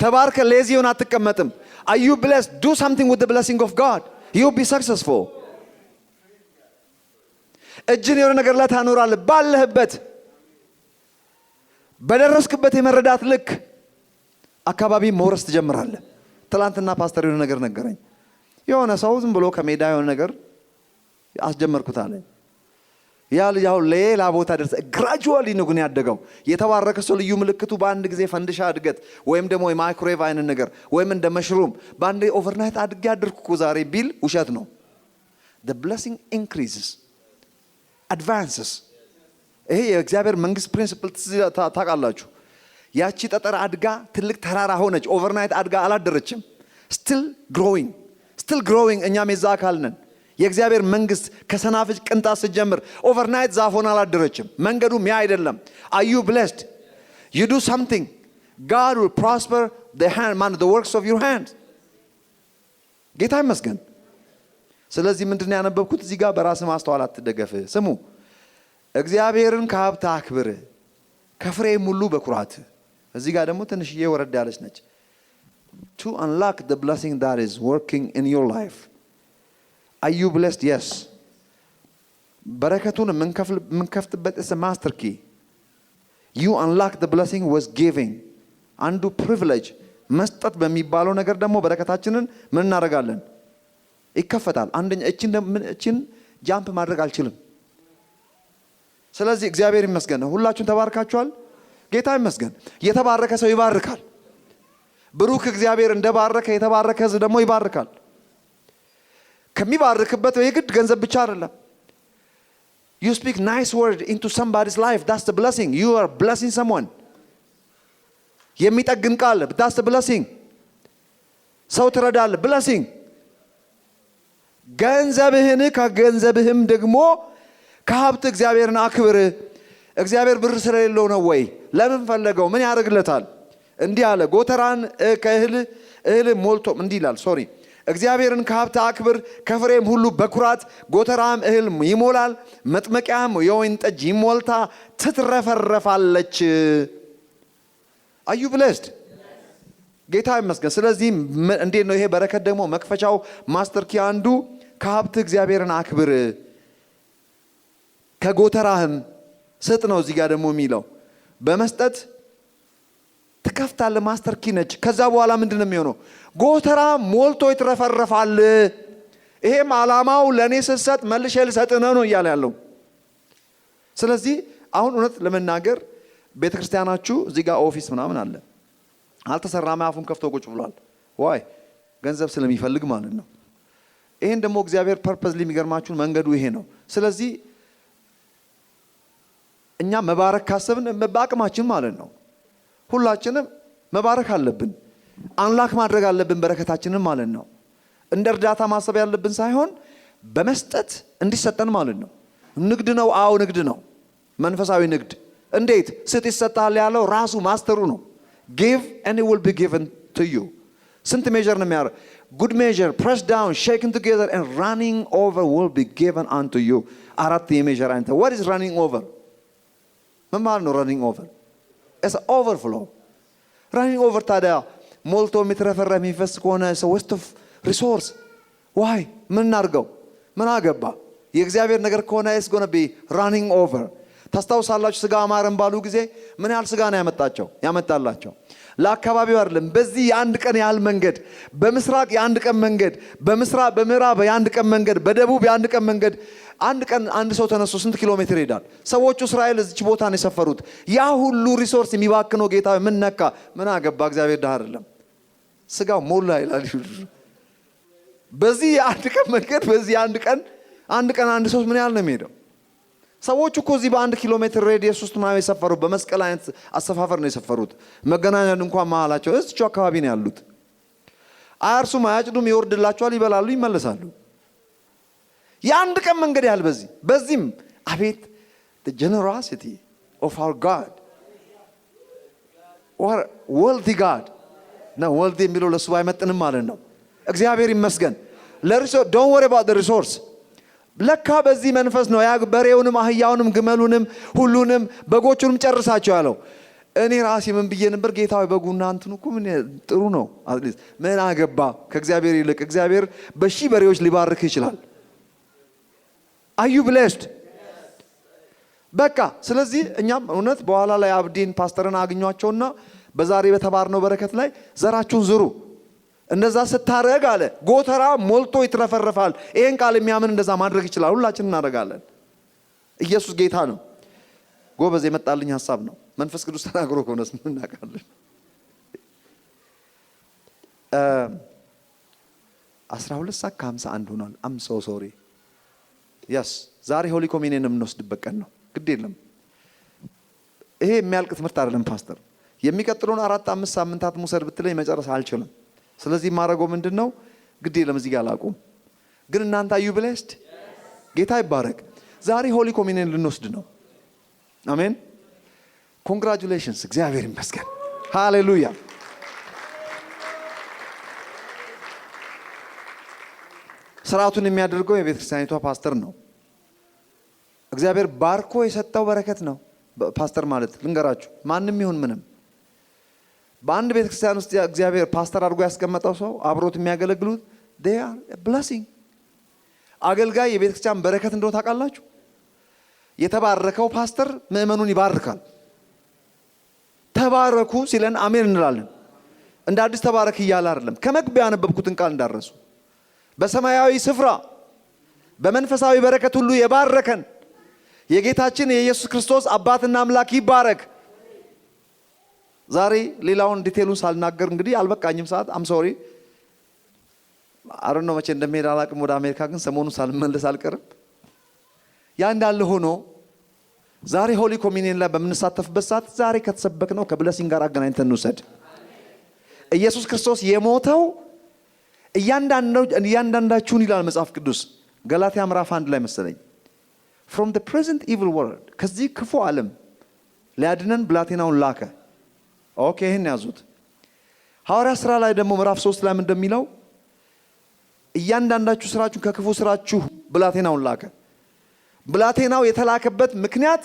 ተባርከ ሌዚውን አትቀመጥም። are you blessed? do something with the blessing of God, you'll be successful። እጅህን የሆነ ነገር ላይ ታኖራለህ። ባለህበት በደረስክበት የመረዳት ልክ አካባቢ መውረስ ትጀምራለህ። ትላንትና ፓስተር የሆነ ነገር ነገረኝ። የሆነ ሰው ዝም ብሎ ከሜዳ የሆነ ነገር አስጀመርኩት አለኝ። ያ ልጅ አሁን ሌላ ቦታ ደርሰ ግራጁዋሊ ነው ግን ያደገው። የተባረከ ሰው ልዩ ምልክቱ በአንድ ጊዜ ፈንድሻ እድገት ወይም ደግሞ የማይክሮዌቭ አይነት ነገር ወይም እንደ መሽሩም በአንድ ኦቨርናይት አድጌ አድርኩ ዛሬ ቢል ውሸት ነው። the blessing increases, advances። ይሄ የእግዚአብሔር መንግስት ፕሪንሲፕል ታውቃላችሁ። ያቺ ጠጠር አድጋ ትልቅ ተራራ ሆነች። ኦቨርናይት አድጋ አላደረችም። still growing። እኛም የዛ አካል ነን። የእግዚአብሔር መንግስት ከሰናፍጭ ቅንጣት ስትጀምር ኦቨርናይት ዛፍ ሆና አላደረችም። መንገዱም ያ አይደለም። are you blessed? you do something, God will prosper the works of your hands። ጌታ ይመስገን። ስለዚህ ምንድነው ያነበብኩት እዚህ ጋር? በራስ ማስተዋል አትደገፍ። ስሙ፣ እግዚአብሔርን ከሀብት አክብር፣ ከፍሬም ሁሉ በኩራት። እዚህ ጋር ደግሞ ትንሽዬ ወረድ ያለች ነች። to unlock the blessing that is working in your life. are you blessed? yes። በረከቱን የምንከፍትበት is a master key። you unlock the blessing was giving። አንዱ ፕሪቪሌጅ መስጠት በሚባለው ነገር ደግሞ በረከታችንን ምን እናደርጋለን? ይከፈታል። አንደኛ እቺን ጃምፕ ማድረግ አልችልም። ስለዚህ እግዚአብሔር ይመስገን። ሁላችሁም ተባርካችኋል። ጌታ ይመስገን። የተባረከ ሰው ይባርካል። ብሩክ እግዚአብሔር እንደባረከ የተባረከ ሕዝብ ደግሞ ይባርካል። ከሚባርክበት የግድ ገንዘብ ብቻ አይደለም። you speak nice word into somebody's life, that's the blessing. you are blessing someone። የሚጠግን ቃል that's the blessing። ሰው ትረዳለህ blessing። ገንዘብህን ከገንዘብህም ደግሞ ከሀብት እግዚአብሔርን አክብር። እግዚአብሔር ብር ስለሌለው ነው ወይ? ለምን ፈለገው? ምን ያደርግለታል? እንዲህ አለ፣ ጎተራን እህል ሞልቶ እንዲህ ይላል። ሶሪ እግዚአብሔርን ከሀብት አክብር፣ ከፍሬም ሁሉ በኩራት። ጎተራም እህል ይሞላል፣ መጥመቂያም የወይን ጠጅ ይሞልታ ትትረፈረፋለች። are you blessed? ጌታ ይመስገን። ስለዚህ እንዴት ነው ይሄ በረከት ደግሞ መክፈቻው ማስተር ኪ አንዱ ከሀብት እግዚአብሔርን አክብር ከጎተራህም ስጥ ነው። እዚህ ጋር ደግሞ የሚለው በመስጠት ትከፍታለህ። ማስተር ኪ ነች። ከዛ በኋላ ምንድነው የሚሆነው? ጎተራ ሞልቶ ይትረፈረፋል። ይሄም ዓላማው ለኔ ስትሰጥ መልሼ ልሰጥህ ነው እያለ ያለው። ስለዚህ አሁን እውነት ለመናገር ቤተክርስቲያናችሁ እዚህ ጋር ኦፊስ ምናምን አለ፣ አልተሰራም፣ አፉን ከፍቶ ቁጭ ብሏል። ዋይ ገንዘብ ስለሚፈልግ ማለት ነው። ይሄን ደግሞ እግዚአብሔር ፐርፐዝ የሚገርማችሁ መንገዱ ይሄ ነው። ስለዚህ እኛ መባረክ ካሰብን በአቅማችን ማለት ነው ሁላችንም መባረክ አለብን፣ አንላክ ማድረግ አለብን በረከታችንን ማለት ነው። እንደ እርዳታ ማሰብ ያለብን ሳይሆን በመስጠት እንዲሰጠን ማለት ነው። ንግድ ነው። አዎ ንግድ ነው፣ መንፈሳዊ ንግድ። እንዴት ስጥ ይሰጣል ያለው ራሱ ማስተሩ ነው። give and it will be given to you። ስንት ሜጀር ነው የሚያደርግ? good measure pressed down shaken together and running over will be given unto you። አራት የሜጀር አይነት። what is running over? ምን ማለት ነው running over? it's overflow። running over ታዲያ ሞልቶ የሚትረፈረፍ የሚፈስ ከሆነ it's a waste of resource። why ምን እናድርገው? ምን አገባ? የእግዚአብሔር ነገር ከሆነ it's going to be running over። ታስታውሳላችሁ? ስጋ አማረን ባሉ ጊዜ ምን ያህል ስጋ ነው ያመጣላቸው? ለአካባቢው አይደለም። በዚህ የአንድ ቀን ያህል መንገድ፣ በምስራቅ የአንድ ቀን መንገድ፣ በምዕራብ የአንድ ቀን መንገድ፣ በደቡብ የአንድ ቀን መንገድ። አንድ ቀን አንድ ሰው ተነስቶ ስንት ኪሎ ሜትር ይሄዳል? ሰዎቹ እስራኤል እዚች ቦታ ነው የሰፈሩት። ያ ሁሉ ሪሶርስ የሚባክነው ጌታ ምን ነካ? ምን አገባ? እግዚአብሔር ድሃ አይደለም። ስጋው ሞላ ይላል። በዚህ የአንድ ቀን መንገድ፣ በዚህ አንድ ቀን አንድ ሰው ምን ያህል ነው የሚሄደው? ሰዎቹ እኮ እዚህ በ1 ኪሎ ሜትር ሬዲየስ ውስጥ ምናምን የሰፈሩት በመስቀል አይነት አሰፋፈር ነው የሰፈሩት። መገናኛ እንኳን መሀላቸው እዚቹ አካባቢ ነው ያሉት። አያርሱም፣ አያጭዱም፣ ይወርድላቸዋል፣ ይበላሉ፣ ይመለሳሉ። የአንድ ቀን መንገድ ያህል በዚህም አቤት the generosity of our God or wealthy God ነው። wealthy የሚለው ለሱ አይመጥንም ማለት ነው። እግዚአብሔር ይመስገን። don't worry about the resource። ለካ በዚህ መንፈስ ነው ያ በሬውንም አህያውንም ግመሉንም ሁሉንም በጎቹንም ጨርሳቸው ያለው። እኔ ራሴ ምን ብዬ ነበር? ጌታዊ በጉና እንትኑ እኮ ምን ጥሩ ነው፣ አትሊስት ምን አገባ? ከእግዚአብሔር ይልቅ እግዚአብሔር በሺህ በሬዎች ሊባርክ ይችላል። አዩ ብሌስድ በቃ። ስለዚህ እኛም እውነት በኋላ ላይ አብዲን ፓስተርን አግኟቸውና በዛሬ በተባርነው በረከት ላይ ዘራችሁን ዝሩ። እንደዛ ስታረግ አለ ጎተራ ሞልቶ ይትረፈረፋል። ይሄን ቃል የሚያምን እንደዛ ማድረግ ይችላል። ሁላችን እናደርጋለን። ኢየሱስ ጌታ ነው። ጎበዝ የመጣልኝ ሐሳብ ነው። መንፈስ ቅዱስ ተናግሮ ከሆነስ ምን እናውቃለን? 12:51 ሆኗል። አም ሶ ሶሪ ያስ ዛሬ ሆሊ ኮሚኒየን የምንወስድበት ቀን ነው። ግድ የለም ይሄ የሚያልቅ ትምህርት አይደለም ፓስተር። የሚቀጥለውን 4-5 ሳምንታት ሙሰድ ብትለኝ መጨረስ አልችልም። ስለዚህ ማረገው ምንድነው? ግድ የለም እዚህ ጋር አላቁም። ግን እናንተ አዩ ብሌስድ ጌታ ይባረክ። ዛሬ ሆሊ ኮሚኒየን ልንወስድ ነው። አሜን። ኮንግራቹሌሽንስ። እግዚአብሔር ይመስገን። ሃሌሉያ። ስርዓቱን የሚያደርገው የቤተ ክርስቲያኒቷ ፓስተር ነው። እግዚአብሔር ባርኮ የሰጠው በረከት ነው። ፓስተር ማለት ልንገራችሁ፣ ማንም ይሁን ምንም በአንድ ቤተ ክርስቲያን ውስጥ እግዚአብሔር ፓስተር አድርጎ ያስቀመጠው ሰው አብሮት የሚያገለግሉት they are a blessing። አገልጋይ የቤተ ክርስቲያን በረከት እንደሆነ ታውቃላችሁ። የተባረከው ፓስተር ምእመኑን ይባርካል። ተባረኩ ሲለን አሜን እንላለን። እንደ አዲስ ተባረክ እያለ አይደለም። ከመግቢያ ያነበብኩትን ቃል እንዳረሱ በሰማያዊ ስፍራ በመንፈሳዊ በረከት ሁሉ የባረከን የጌታችን የኢየሱስ ክርስቶስ አባትና አምላክ ይባረክ። ዛሬ ሌላውን ዲቴሉን ሳልናገር እንግዲህ አልበቃኝም ሰዓት። አም ሶሪ አረን ነው መቼ እንደምሄድ አላቅም ወደ አሜሪካ። ግን ሰሞኑን ሳልመለስ አልቀርም። ያ እንዳለ ሆኖ ዛሬ ሆሊ ኮሚኒየን ላይ በምንሳተፍበት ሰዓት ዛሬ ከተሰበክ ነው ከብለሲንግ ጋር አገናኝተን እንውሰድ። ኢየሱስ ክርስቶስ የሞተው እያንዳንዳችሁን ይላል መጽሐፍ ቅዱስ ገላትያ ምዕራፍ 1 ላይ መሰለኝ from the present evil world ከዚህ ክፉ ዓለም ሊያድነን ብላቴናውን ላከ። ኦኬ ይሄን ያዙት። ሐዋርያ ሥራ ላይ ደግሞ ምዕራፍ 3 ላይ እንደሚለው እያንዳንዳችሁ ስራችሁን ከክፉ ስራችሁ ብላቴናውን ላከ። ብላቴናው የተላከበት ምክንያት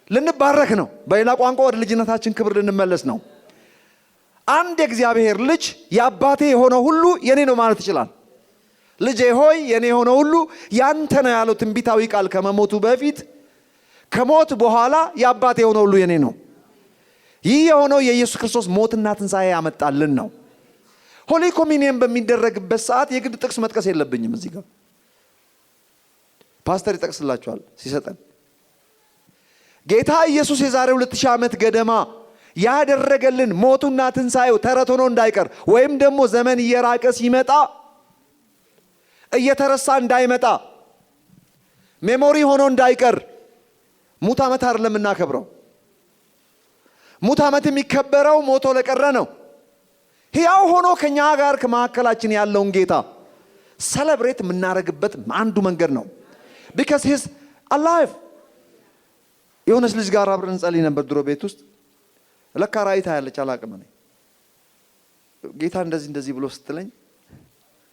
ልንባረክ ነው። በሌላ ቋንቋ ወደ ልጅነታችን ክብር ልንመለስ ነው። አንድ የእግዚአብሔር ልጅ የአባቴ የሆነው ሁሉ የኔ ነው ማለት ይችላል። ልጄ ሆይ የኔ የሆነው ሁሉ ያንተ ነው ያለው ትንቢታዊ ቃል ከመሞቱ በፊት ከሞት በኋላ የአባቴ የሆነው ሁሉ የኔ ነው። ይህ የሆነው የኢየሱስ ክርስቶስ ሞትና ትንሣኤ ያመጣልን ነው። ሆሊ ኮሚኒየን በሚደረግበት ሰዓት የግድ ጥቅስ መጥቀስ የለብኝም። እዚህ ጋር ፓስተር ይጠቅስላችኋል ሲሰጠን። ጌታ ኢየሱስ የዛሬ 2000 ዓመት ገደማ ያደረገልን ሞቱና ትንሣኤው ተረት ሆኖ እንዳይቀር ወይም ደግሞ ዘመን እየራቀ ሲመጣ እየተረሳ እንዳይመጣ ሜሞሪ ሆኖ እንዳይቀር ሙት ዓመት አይደለም እናከብረው። ሙት ዓመት የሚከበረው ሞቶ ለቀረ ነው። ሕያው ሆኖ ከኛ ጋር ከመካከላችን ያለውን ጌታ ሰለብሬት የምናደርግበት አንዱ መንገድ ነው። because he's alive። የሆነች ልጅ ጋር አብረን እንጸልይ ነበር ድሮ ቤት ውስጥ። ለካ ራእይ ታያለች አላቅም እኔ ጌታ እንደዚህ ብሎ ስትለኝ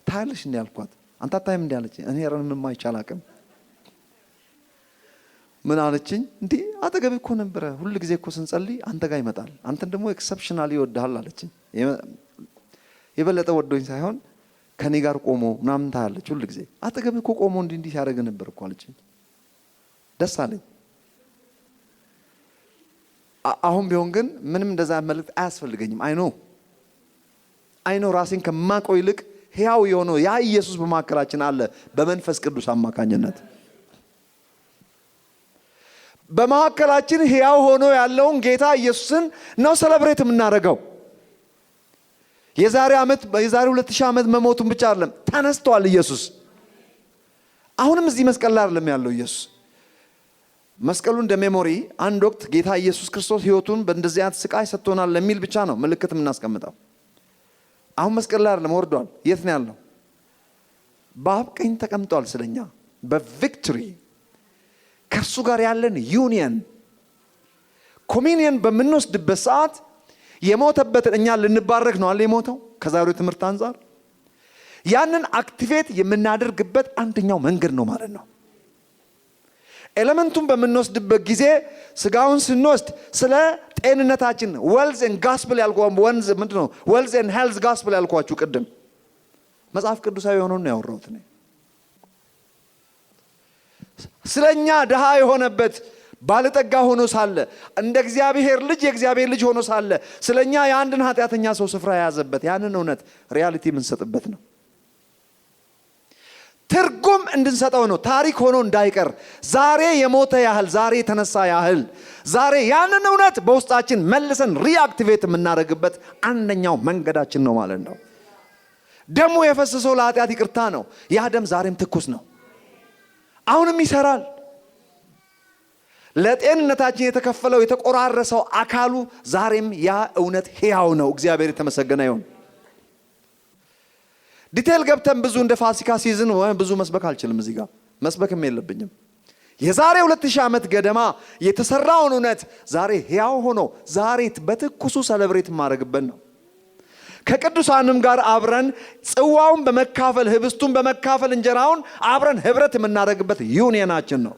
ታያለሽ እንዴ አልኳት። አንተ አታይም እንዴ አለች። እኔ ረን ምንም አይቻል አቅም ምን አለችኝ? እንዴ አጠገብ እኮ ነበረ ሁሉ ጊዜ እኮ ስንጸልይ አንተ ጋር ይመጣል፣ አንተን ደግሞ ኤክሰፕሽናሊ ይወድሃል አለችኝ። የበለጠ ወዶኝ ሳይሆን ከኔ ጋር ቆሞ ምናምን ታያለች። ሁሉ ጊዜ አጠገብ እኮ ቆሞ እንዲህ ሲያደርግ ነበር እኮ አለችኝ። ደስ አለኝ። አሁን ቢሆን ግን ምንም እንደዛ መልእክት አያስፈልገኝም። አይኖ ራሴን ከማቆይ ይልቅ ሕያው የሆነው ያ ኢየሱስ በመካከላችን አለ በመንፈስ ቅዱስ አማካኝነት። በመካከላችን ሕያው ሆኖ ያለውን ጌታ ኢየሱስን ነው ሰለብሬት የምናደርገው። የዛሬ 2000 ዓመት መሞቱን ብቻ አይደለም፣ ተነስቷል ኢየሱስ። አሁንም እዚህ መስቀል ላይ አይደለም ያለው ኢየሱስ። መስቀሉ እንደ ሜሞሪ አንድ ወቅት ጌታ ኢየሱስ ክርስቶስ ሕይወቱን በእንደዚህ አይነት ስቃይ ሰጥቶናል ለሚል ብቻ ነው ምልክት የምናስቀምጠው። አሁን መስቀል ላይ አይደለም፣ ወርዷል። የት ነው ያለው? በአብ ቀኝ ተቀምጧል ስለኛ በቪክቶሪ። ከእርሱ ጋር ያለን ዩኒየን ኮሚኒየን በምንወስድበት ሰዓት የሞተበትን እኛ ልንባረክ ነው አለ የሞተው። ከዛሬው ትምህርት አንፃር ያንን አክቲቬት የምናደርግበት አንደኛው መንገድ ነው ማለት ነው። ኤሌመንቱን በምንወስድበት ጊዜ ስጋውን ስንወስድ ስለ ጤንነታችን ዌልዝ ኤንድ ጋስፕል ያልኳችሁ ምንድነው? ዌልዝ ኤንድ ሄልዝ ጋስፕል ያልኳችሁ ቅድም መጽሐፍ ቅዱሳዊ የሆነውን ነው ያወራሁት እኔ። ስለኛ ድሃ የሆነበት ባለጠጋ ሆኖ ሳለ እንደ እግዚአብሔር ልጅ የእግዚአብሔር ልጅ ሆኖ ሳለ ስለኛ የአንድን ኃጢአተኛ ሰው ስፍራ የያዘበት ያንን እውነት ሪያሊቲ የምንሰጥበት ነው። ትርጉም እንድንሰጠው ነው። ታሪክ ሆኖ እንዳይቀር ዛሬ የሞተ ያህል ዛሬ የተነሳ ያህል ዛሬ ያንን እውነት በውስጣችን መልሰን ሪአክቲቬት የምናደርግበት አንደኛው መንገዳችን ነው ማለት ነው። ደሙ የፈሰሰው ለኃጢአት ይቅርታ ነው። ያ ደም ዛሬም ትኩስ ነው፣ አሁንም ይሰራል። ለጤንነታችን የተከፈለው የተቆራረሰው አካሉ ዛሬም ያ እውነት ሕያው ነው። እግዚአብሔር የተመሰገነ ይሁን። ዲቴል ገብተን ብዙ እንደ ፋሲካ ሲዝን ብዙ መስበክ አልችልም። እዚህ ጋር መስበክም የለብኝም። የዛሬ 2000 ዓመት ገደማ የተሰራውን እውነት ዛሬ ሕያው ሆኖ ዛሬ በትኩሱ ሰለብሬት ማድረግበት ነው። ከቅዱሳንም ጋር አብረን ጽዋውን በመካፈል ህብስቱን በመካፈል እንጀራውን አብረን ህብረት የምናደርግበት ዩኒየናችን ነው።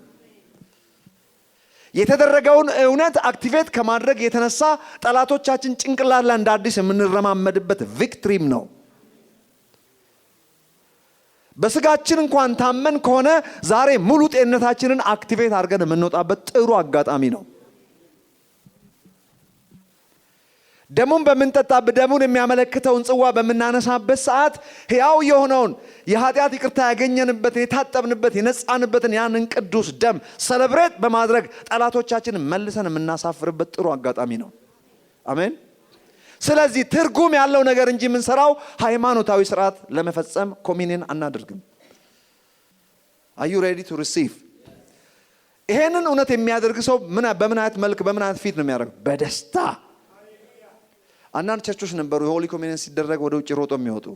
የተደረገውን እውነት አክቲቬት ከማድረግ የተነሳ ጠላቶቻችን ጭንቅላት ላይ እንደ አዲስ የምንረማመድበት ቪክትሪም ነው። በስጋችን እንኳን ታመን ከሆነ ዛሬ ሙሉ ጤንነታችንን አክቲቬት አድርገን የምንወጣበት ጥሩ አጋጣሚ ነው። ደሙን በምንጠጣበት ደሙን የሚያመለክተውን ጽዋ በምናነሳበት ሰዓት ሕያው የሆነውን የኃጢአት ይቅርታ ያገኘንበትን የታጠብንበት የነጻንበትን ያንን ቅዱስ ደም ሰለብሬት በማድረግ ጠላቶቻችንን መልሰን የምናሳፍርበት ጥሩ አጋጣሚ ነው። አሜን። ስለዚህ ትርጉም ያለው ነገር እንጂ የምንሰራው ሃይማኖታዊ ስርዓት ለመፈጸም ኮሚኒየን አናደርግም። Are you ready to receive? ይሄንን እውነት የሚያደርግ ሰው በምን አይነት መልክ በምን አይነት ፊት ነው የሚያደርገው? በደስታ። አንዳንድ ቸርቾች ነበሩ የሆሊ ኮሚኒየን ሲደረግ ወደ ውጭ ሮጦ የሚወጡ።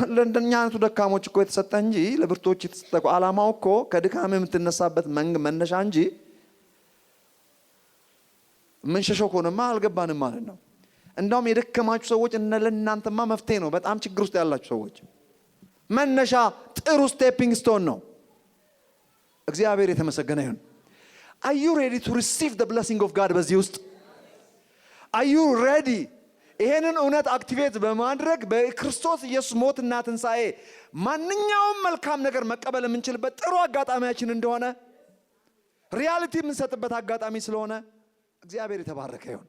ለእንደኛ አይነቱ ደካሞች እኮ የተሰጠ እንጂ ለብርቶች የተሰጠ ዓላማው እኮ ከድካም የምትነሳበት መነሻ እንጂ ምን ሸሾ ከሆነማ አልገባንም ማለት ነው። እንዳውም የደከማችሁ ሰዎች ለእናንተማ መፍትሄ ነው። በጣም ችግር ውስጥ ያላችሁ ሰዎች መነሻ ጥሩ ስቴፒንግ ስቶን ነው። እግዚአብሔር የተመሰገነ ይሁን። Are you ready to receive the blessing of God? በዚህ ውስጥ Are you ready? ይሄንን እውነት አክቲቬት በማድረግ በክርስቶስ ኢየሱስ ሞትና ትንሣኤ ማንኛውም መልካም ነገር መቀበል የምንችልበት ጥሩ አጋጣሚያችን እንደሆነ ሪያሊቲ የምንሰጥበት አጋጣሚ ስለሆነ እግዚአብሔር የተባረከ ይሁን።